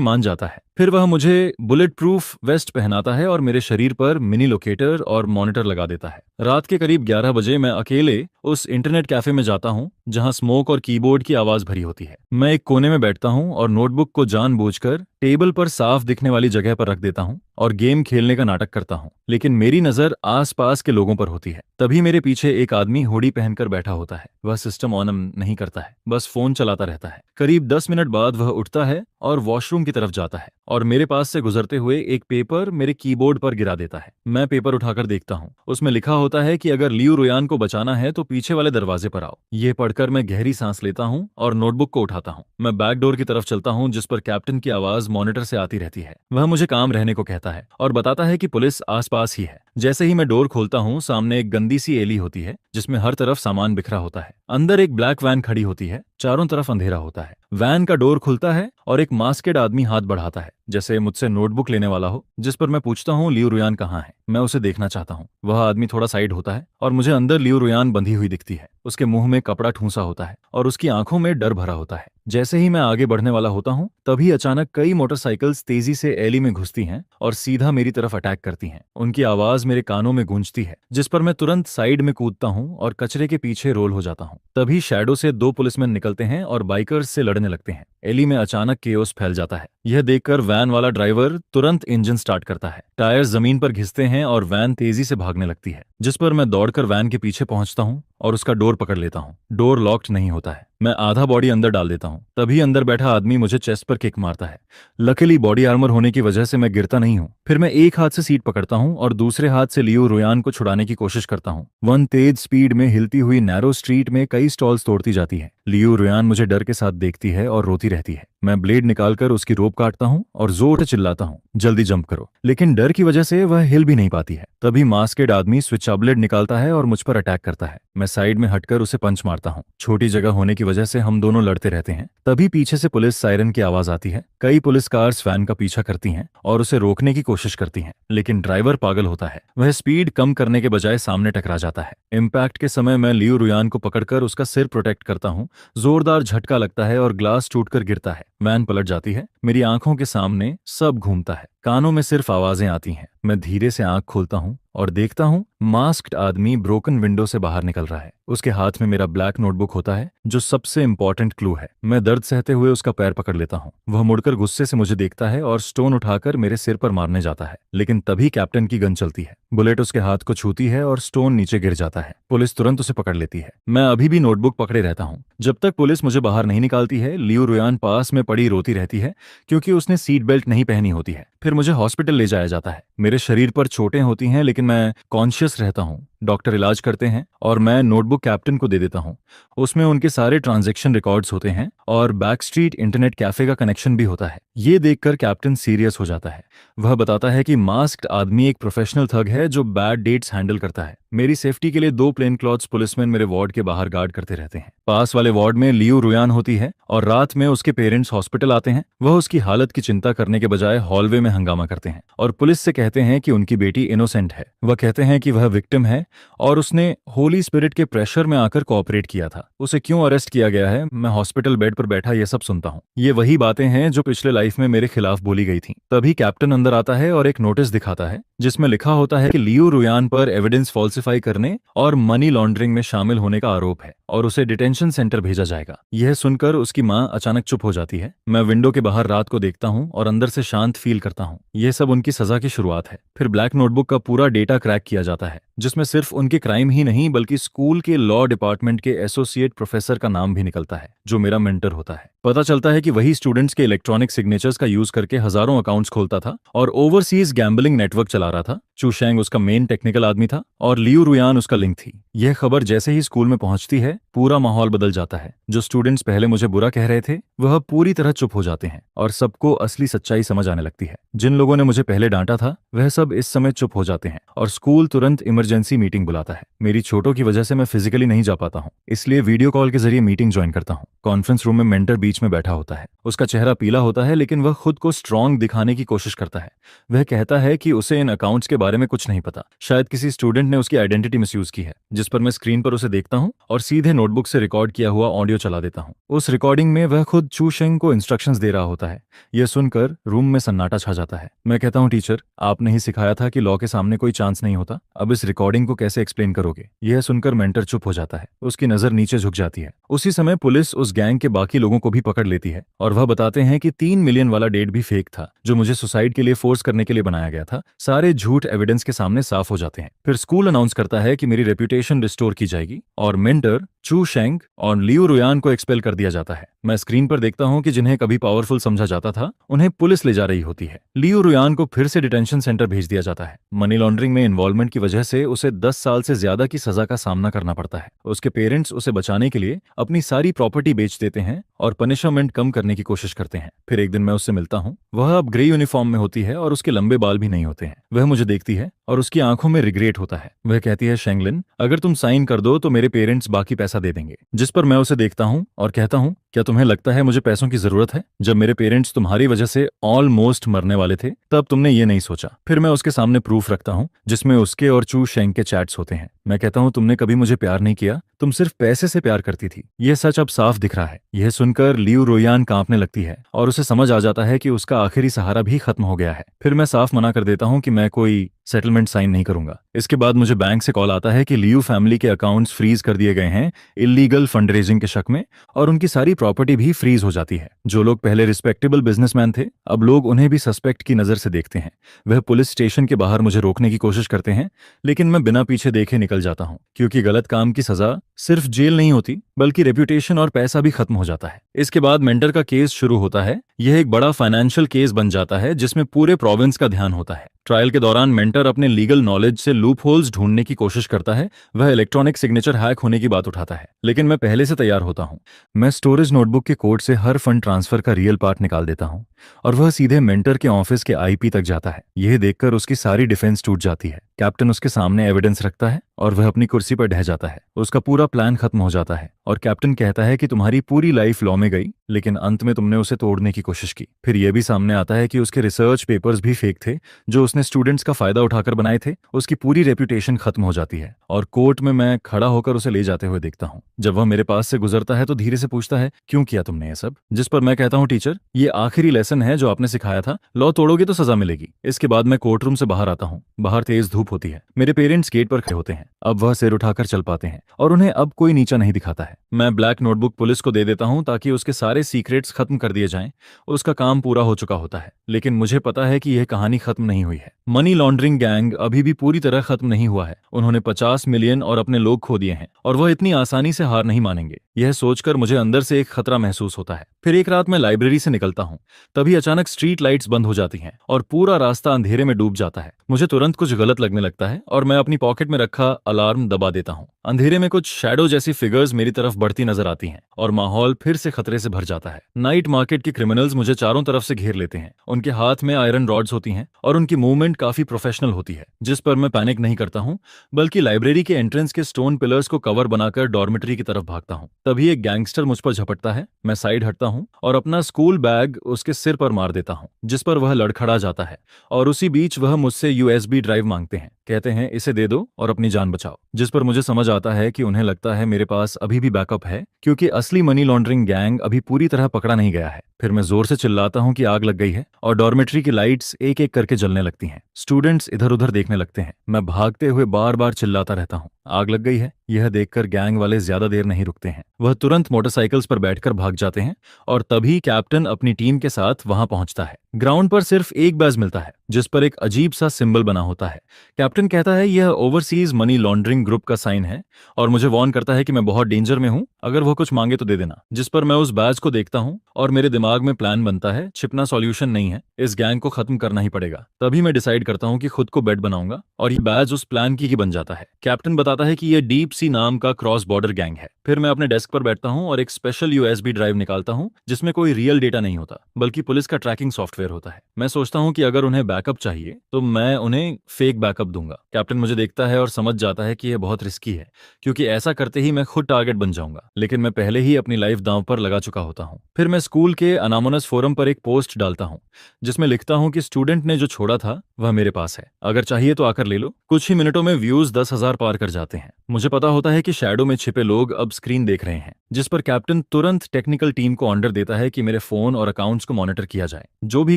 मान जाता है। फिर वह मुझे बुलेट प्रूफ वेस्ट पहनाता है और मेरे शरीर पर मिनी लोकेटर और मॉनिटर लगा देता है। रात के करीब 11 बजे मैं अकेले उस इंटरनेट कैफे में जाता हूं, जहां स्मोक और कीबोर्ड की आवाज भरी होती है। मैं एक कोने में बैठता हूं और नोटबुक को जानबूझकर टेबल पर साफ दिखने वाली जगह पर रख देता हूं और गेम खेलने का नाटक करता हूं, लेकिन मेरी नजर आसपास के लोगों पर होती है। तभी मेरे पीछे एक आदमी हुडी पहनकर बैठा होता है। वह सिस्टम ऑन नहीं करता है, बस फोन चलाता रहता है। करीब 10 मिनट बाद वह उठता है और वॉशरूम की तरफ जाता है और मेरे पास से गुजरते हुए एक पेपर मेरे कीबोर्ड पर गिरा देता है। मैं पेपर उठाकर देखता हूं। उसमें लिखा होता है कि अगर लियू रुयान को बचाना है तो पीछे वाले दरवाजे पर आओ। यह पढ़कर मैं गहरी सांस लेता हूं और नोटबुक को उठाता हूं। मैं बैक डोर की तरफ चलता हूं, जिस पर कैप्टन की आवाज मॉनिटर से आती रहती है। वह मुझे काम रहने को कहता है और बताता है कि पुलिस आसपास ही है। जैसे ही मैं डोर खोलता हूं, सामने एक गंदी सी एली होती है जिसमें हर तरफ सामान बिखरा होता है। अंदर एक ब्लैक वैन खड़ी होती है। चारों तरफ अंधेरा होता है। वैन का डोर खुलता है और एक मास्केड आदमी हाथ बढ़ाता है, जैसे मुझसे नोटबुक लेने वाला हो। जिस पर मैं पूछता हूँ, लियू रुयान कहाँ है? मैं उसे देखना चाहता हूँ। वह आदमी थोड़ा साइड होता है और मुझे अंदर लियू रुयान बंधी हुई दिखती है। उसके मुंह में कपड़ा ठूंसा होता है और उसकी आंखों में डर भरा होता है। जैसे ही मैं आगे बढ़ने वाला होता हूँ, तभी अचानक कई मोटरसाइकिल्स तेजी से एली में घुसती हैं और सीधा मेरी तरफ अटैक करती हैं। उनकी आवाज मेरे कानों में गूंजती है, जिस पर मैं तुरंत साइड में कूदता हूँ और कचरे के पीछे रोल हो जाता हूँ। तभी शैडो से 2 पुलिसमैन निकलते हैं और बाइकर्स से लड़ने लगते हैं। एली में अचानक केओस फैल जाता है। यह देखकर वैन वाला ड्राइवर तुरंत इंजन स्टार्ट करता है। टायर्स जमीन पर घिसते हैं और वैन तेजी से भागने लगती है, जिस पर मैं दौड़कर वैन के पीछे पहुंचता हूं और उसका डोर पकड़ लेता हूं। डोर लॉक्ड नहीं होता है। मैं आधा बॉडी अंदर डाल देता हूं। तभी अंदर बैठा आदमी मुझे चेस्ट पर किक मारता है। लकीली बॉडी आर्मर होने की वजह से मैं गिरता नहीं हूं। फिर मैं एक हाथ से सीट पकड़ता हूं और दूसरे हाथ से लियू रुयान को छुड़ाने की कोशिश करता हूं। वन तेज स्पीड में हिलती हुई नैरो स्ट्रीट में कई स्टॉल्स तोड़ती जाती है। लियू रुयान मुझे डर के साथ देखती है और रोती रहती है। मैं ब्लेड निकालकर उसकी रोप काटता हूं और जोर से चिल्लाता हूं, जल्दी जंप करो, लेकिन डर की वजह से वह हिल भी नहीं पाती है। तभी मास्केड आदमी स्विच ब्लेड निकालता है और मुझ पर अटैक करता है। मैं साइड में हटकर उसे पंच मारता हूं। छोटी जगह होने की वजह से हम दोनों लड़ते रहते हैं। तभी पीछे से पुलिस सायरन की आवाज आती है। कई पुलिस कार्स वैन का पीछा करती हैं और उसे रोकने की कोशिश करती हैं, लेकिन ड्राइवर पागल होता है। वह स्पीड कम करने के बजाय सामने टकरा जाता है। इम्पैक्ट के समय मैं लियू रुयान को पकड़कर उसका सिर प्रोटेक्ट करता हूँ। जोरदार झटका लगता है और ग्लास टूटकर गिरता है। वैन पलट जाती है। मेरी आंखों के सामने सब घूमता है। कानों में सिर्फ आवाजें आती हैं। मैं धीरे से आंख खोलता हूँ और देखता हूँ मास्क्ड आदमी ब्रोकन विंडो से बाहर निकल रहा है। उसके हाथ में मेरा ब्लैक नोटबुक होता है, जो सबसे इंपॉर्टेंट क्लू है। मैं दर्द सहते हुए उसका पैर पकड़ लेता हूँ। वह मुड़कर गुस्से से मुझे देखता है और स्टोन उठाकर मेरे सिर पर मारने जाता है, लेकिन तभी कैप्टन की गन चलती है। बुलेट उसके हाथ को छूती है और स्टोन नीचे गिर जाता है। पुलिस तुरंत उसे पकड़ लेती है। मैं अभी भी नोटबुक पकड़े रहता हूँ। जब तक पुलिस मुझे बाहर नहीं निकालती है, लियू रुयान पास में पड़ी रोती रहती है क्योंकि उसने सीट बेल्ट नहीं पहनी होती है। फिर मुझे हॉस्पिटल ले जाया जाता है। मेरे शरीर पर चोटें होती हैं, लेकिन मैं कॉन्शियस रहता हूँ। डॉक्टर इलाज करते हैं और मैं नोटबुक कैप्टन को दे देता हूँ। उसमें उनके सारे ट्रांजैक्शन रिकॉर्ड्स होते हैं और बैक स्ट्रीट इंटरनेट कैफे का कनेक्शन भी होता है। ये देखकर कैप्टन सीरियस हो जाता है। वह बताता है कि मास्क्ड आदमी एक प्रोफेशनल थग है जो बैड डेट्स हैंडल करता है। मेरी सेफ्टी के लिए 2 प्लेन क्लॉथ्स पुलिसमैन मेरे वार्ड के बाहर गार्ड करते रहते हैं। पास वाले वार्ड में लियू रुयान होती है और रात में उसके पेरेंट्स हॉस्पिटल आते हैं। वह उसकी हालत की चिंता करने के बजाय हॉलवे में हंगामा करते हैं और पुलिस से कहते हैं कि उनकी बेटी इनोसेंट है। वह कहते हैं कि वह विक्टिम है और उसने होली स्पिरिट के प्रेशर में आकर कोऑपरेट किया था। उसे क्यों अरेस्ट किया गया है, मैं हॉस्पिटल बेड पर बैठा ये सब सुनता हूँ। ये वही बातें हैं जो पिछले लाइफ में मेरे खिलाफ बोली गई थी। तभी कैप्टन अंदर आता है और एक नोटिस दिखाता है जिसमें लिखा होता है कि लियू रुयान पर एविडेंस फॉल्सिफाई करने और मनी लॉन्ड्रिंग में शामिल होने का आरोप है और उसे डिटेंशन सेंटर भेजा जाएगा। यह सुनकर उसकी मां अचानक चुप हो जाती है। मैं विंडो के बाहर रात को देखता हूँ और अंदर से शांत फील करता हूँ। यह सब उनकी सजा की शुरुआत है। फिर ब्लैक नोटबुक का पूरा डेटा क्रैक किया जाता है, जिसमें सिर्फ उनके क्राइम ही नहीं बल्कि स्कूल के लॉ डिपार्टमेंट के एसोसिएट प्रोफेसर का नाम भी निकलता है, जो मेरा मेंटर होता है। पता चलता है कि वही स्टूडेंट्स के इलेक्ट्रॉनिक सिग्नेचर्स का यूज करके हजारों अकाउंट्स खोलता था और ओवरसीज गैम्बलिंग नेटवर्क चला रहा था। चू शेंग उसका मेन टेक्निकल आदमी था और लियू रुयान उसका लिंक थी। यह खबर जैसे ही स्कूल में पहुंचती है, पूरा माहौल बदल जाता है। जो स्टूडेंट्स पहले मुझे बुरा कह रहे थे, वह पूरी तरह चुप हो जाते हैं और सबको असली सच्चाई समझ आने लगती है। जिन लोगों ने मुझे पहले डांटा था, वह सब इस समय चुप हो जाते हैं और स्कूल तुरंत इमरजेंसी मीटिंग बुलाता है। मेरी चोटों की वजह से मैं फिजिकली नहीं जा पाता हूँ, इसलिए वीडियो कॉल के जरिए मीटिंग ज्वाइन करता हूँ। कॉन्फ्रेंस रूम में मेंटर बीच में बैठा होता है। उसका चेहरा पीला होता है, लेकिन वह खुद को स्ट्रांग दिखाने की कोशिश करता है। वह कहता है कि उसे इन अकाउंट्स के बारे में कुछ नहीं पता। शायद किसी स्टूडेंट ने उसकी आइडेंटिटी मिसयूज की है। जिस पर मैं स्क्रीन पर उसे देखता हूँ और सीधे नोटबुक से रिकॉर्ड किया हुआ ऑडियो चला देता हूँ। उस रिकॉर्डिंग में वह खुद चू शेंग को इंस्ट्रक्शंस दे रहा होता है। यह सुनकर रूम में सन्नाटा छा जाता है। मैं कहता हूँ, टीचर, आपने ही सिखाया था कि लॉ के सामने कोई चांस नहीं होता। अब इस रिकॉर्डिंग को कैसे एक्सप्लेन करोगे? यह सुनकर मेंटर चुप हो जाता है। उसकी नजर नीचे झुक जाती है। उसी समय पुलिस उस गैंग के बाकी लोगों को भी पकड़ लेती है और वह बताते हैं कि 3 मिलियन वाला डेट भी फेक था, जो मुझे सुसाइड के लिए फोर्स करने के लिए बनाया गया था। सारे झूठ एविडेंस के सामने साफ हो जाते हैं। फिर स्कूल अनाउंस करता है कि मेरी रेपुटेशन रिस्टोर की जाएगी और मेंटर, चू शेंग और लियू रुयान को एक्सपेल कर दिया जाता है। मैं स्क्रीन पर देखता हूं कि जिन्हें कभी पावरफुल समझा जाता था, उन्हें पुलिस ले जा रही होती है। लियू रुयान को फिर से डिटेंशन सेंटर भेज दिया जाता है। मनी लॉन्ड्रिंग में इन्वॉल्वमेंट की वजह से उसे 10 साल से ज्यादा की सजा का सामना करना पड़ता है। उसके पेरेंट्स उसे बचाने के लिए अपनी सारी प्रॉपर्टी बेच देते हैं और पनिशमेंट कम करने की कोशिश करते हैं। फिर एक दिन मैं उससे मिलता हूँ। वह अब ग्रे यूनिफॉर्म में होती है और उसके लंबे बाल भी नहीं होते हैं। वह मुझे देखती है और उसकी आंखों में रिग्रेट होता है। वह कहती है, शेंगलिन, अगर तुम साइन कर दो तो मेरे पेरेंट्स बाकी पैसा दे देंगे। जिस पर मैं उसे देखता हूँ और कहता हूँ, क्या तुम्हें लगता है मुझे पैसों की जरूरत है? जब मेरे पेरेंट्स तुम्हारी वजह से ऑलमोस्ट मरने वाले थे, तब तुमने ये नहीं सोचा। फिर मैं उसके सामने प्रूफ रखता हूँ जिसमें उसके और चू शेंग के चैट्स होते हैं। मैं कहता हूँ, तुमने कभी मुझे प्यार नहीं किया, तुम सिर्फ पैसे से प्यार करती थी। यह सच अब साफ दिख रहा है। यह सुनकर लियू रुयान कांपने लगती है और उसे समझ आ जाता है कि उसका आखिरी सहारा भी खत्म हो गया है। फिर मैं साफ मना कर देता हूँ कि मैं कोई सेटलमेंट साइन नहीं करूंगा। इसके बाद मुझे बैंक से कॉल आता है कि लियू फैमिली के अकाउंट्स फ्रीज कर दिए गए हैं इलीगल फंड रेजिंग के शक में, और उनकी सारी प्रॉपर्टी भी फ्रीज हो जाती है। जो लोग पहले रिस्पेक्टेबल बिजनेसमैन थे, अब लोग उन्हें भी सस्पेक्ट की नजर से देखते हैं। वह पुलिस स्टेशन के बाहर मुझे रोकने की कोशिश करते हैं, लेकिन मैं बिना पीछे देखे निकल जाता हूँ, क्योंकि गलत काम की सजा सिर्फ जेल नहीं होती बल्कि रेप्यूटेशन और पैसा भी खत्म हो जाता है। इसके बाद मेंटर का केस शुरू होता है। यह एक बड़ा फाइनेंशियल केस बन जाता है जिसमें पूरे प्रोविंस का ध्यान होता है। ट्रायल के दौरान मेंटर अपने लीगल नॉलेज से लूप होल्स ढूंढने की कोशिश करता है। वह इलेक्ट्रॉनिक सिग्नेचर हैक होने की बात उठाता है, लेकिन मैं पहले से तैयार होता हूँ। मैं स्टोरेज नोटबुक के कोड से हर फंड ट्रांसफर का रियल पार्ट निकाल देता हूँ और वह सीधे मेंटर के ऑफिस के आईपी तक जाता है। यह देखकर उसकी सारी डिफेंस टूट जाती है। कैप्टन उसके सामने एविडेंस रखता है और वह अपनी कुर्सी पर ढह जाता है। उसका पूरा प्लान खत्म हो जाता है और कैप्टन कहता है कि तुम्हारी पूरी लाइफ लॉ में गई, लेकिन अंत में तुमने उसे तोड़ने की कोशिश की। फिर यह भी सामने आता है कि उसके रिसर्च पेपर्स भी फेक थे जो उसने स्टूडेंट्स का फायदा उठाकर बनाए थे। उसकी पूरी रेपुटेशन खत्म हो जाती है और कोर्ट में मैं खड़ा होकर उसे ले जाते हुए देखता हूँ। जब वह मेरे पास से गुजरता है तो धीरे से पूछता है, क्यों किया तुमने ये सब? जिस पर मैं कहता हूँ, टीचर, ये आखिरी लेसन है जो आपने सिखाया था, लॉ तोड़ोगे तो सजा मिलेगी। इसके बाद मैं कोर्ट रूम से बाहर आता हूँ। बाहर तेज धूप होती है। मेरे पेरेंट्स गेट पर खड़े होते हैं। अब वह सिर उठाकर चल पाते हैं और उन्हें अब कोई नीचा नहीं दिखाता है। मैं ब्लैक नोटबुक पुलिस को दे देता हूँ ताकि उसके सारे सीक्रेट्स खत्म कर दिए जाएं। उसका काम पूरा हो चुका होता है, लेकिन मुझे पता है कि यह कहानी खत्म नहीं हुई है। मनी लॉन्ड्रिंग गैंग अभी भी पूरी तरह खत्म नहीं हुआ है। उन्होंने 50 मिलियन और अपने लोग खो दिए हैं और वह इतनी आसानी से हार नहीं मानेंगे। यह सोचकर मुझे अंदर से एक खतरा महसूस होता है। फिर एक रात मैं लाइब्रेरी से निकलता हूँ। तभी अचानक स्ट्रीट लाइट्स बंद हो जाती हैं और पूरा रास्ता अंधेरे में डूब जाता है। मुझे तुरंत कुछ गलत लगने लगता है और मैं अपनी पॉकेट में रखा अलार्म दबा देता हूँ। अंधेरे में कुछ शैडो जैसी फिगर्स मेरी तरफ बढ़ती नजर आती हैं और माहौल फिर से खतरे से भर जाता है। नाइट मार्केट के क्रिमिनल्स मुझे चारों तरफ से घेर लेते हैं। उनके हाथ में आयरन रॉड्स होती हैं और उनकी मूवमेंट काफी प्रोफेशनल होती है, जिस पर मैं पैनिक नहीं करता हूँ, बल्कि लाइब्रेरी के एंट्रेंस के स्टोन पिलर्स को कवर बनाकर डॉर्मेटरी की तरफ भागता हूँ। तभी एक गैंगस्टर मुझ पर झपटता है। मैं साइड हटता हूँ और अपना स्कूल बैग उसके सिर पर मार देता हूँ, जिस पर वह लड़खड़ा जाता है और उसी बीच वह मुझसे USB ड्राइव मांगते हैं। कहते हैं, इसे दे दो और अपनी जान बचाओ। जिस पर मुझे समझ आता है कि उन्हें लगता है मेरे पास अभी भी बैकअप है, क्योंकि असली मनी लॉन्ड्रिंग गैंग अभी पूरी तरह पकड़ा नहीं गया है। फिर मैं जोर से चिल्लाता हूँ कि आग लग गई है और डॉर्मेटरी की लाइट्स एक एक करके जलने लगती हैं। स्टूडेंट्स इधर उधर देखने लगते हैं। मैं भागते हुए बार बार चिल्लाता रहता हूँ, आग लग गई है। यह देखकर गैंग वाले ज्यादा देर नहीं रुकते हैं। वह तुरंत मोटरसाइकिल्स पर बैठकर भाग जाते हैं और तभी कैप्टन अपनी टीम के साथ वहां पहुंचता है। ग्राउंड पर सिर्फ एक बैज मिलता है, जिस पर एक अजीब सा सिंबल बना होता है। कैप्टन कहता है यह ओवरसीज मनी लॉन्ड्रिंग ग्रुप का साइन है और मुझे वार्न करता है कि मैं बहुत डेंजर में हूं, अगर वो कुछ मांगे तो दे देना। जिस पर मैं उस बैज को देखता हूं और मेरे दिमाग में प्लान बनता है, छिपना सॉल्यूशन नहीं है, इस गैंग को खत्म करना ही पड़ेगा। तभी मैं डिसाइड करता हूं कि खुद को बेड बनाऊंगा और ये बैज उस प्लान की ही बन जाता है। कैप्टन बताता है कि यह डीप सी नाम का क्रॉस बॉर्डर गैंग है। फिर मैं अपने डेस्क पर बैठता हूं और एक स्पेशल USB ड्राइव निकालता हूं, जिसमें कोई रियल डेटा नहीं होता, बल्कि पुलिस का ट्रैकिंग सॉफ्टवेयर होता है। मैं सोचता हूं कि अगर उन्हें बैकअप चाहिए तो मैं उन्हें फेक बैकअप दूंगा। कैप्टन मुझे देखता है और समझ जाता है कि यह बहुत रिस्की है, क्योंकि ऐसा करते ही मैं खुद टारगेट बन जाऊंगा, लेकिन मैं पहले ही अपनी लाइफ दांव पर लगा चुका होता हूं। फिर मैं स्कूल के अनामोनस फोरम पर एक पोस्ट डालता हूं, जिसमें लिखता हूं कि स्टूडेंट ने जो छोड़ा था वह मेरे पास है, अगर चाहिए तो आकर ले लो। कुछ ही मिनटों में व्यूज 10,000 पार कर जाते हैं। मुझे पता होता है कि शैडो में छिपे लोग अब स्क्रीन देख रहे हैं, जिस पर कैप्टन तुरंत टेक्निकल टीम को ऑर्डर देता है कि मेरे फोन और अकाउंट्स को मॉनिटर किया जाए। जो भी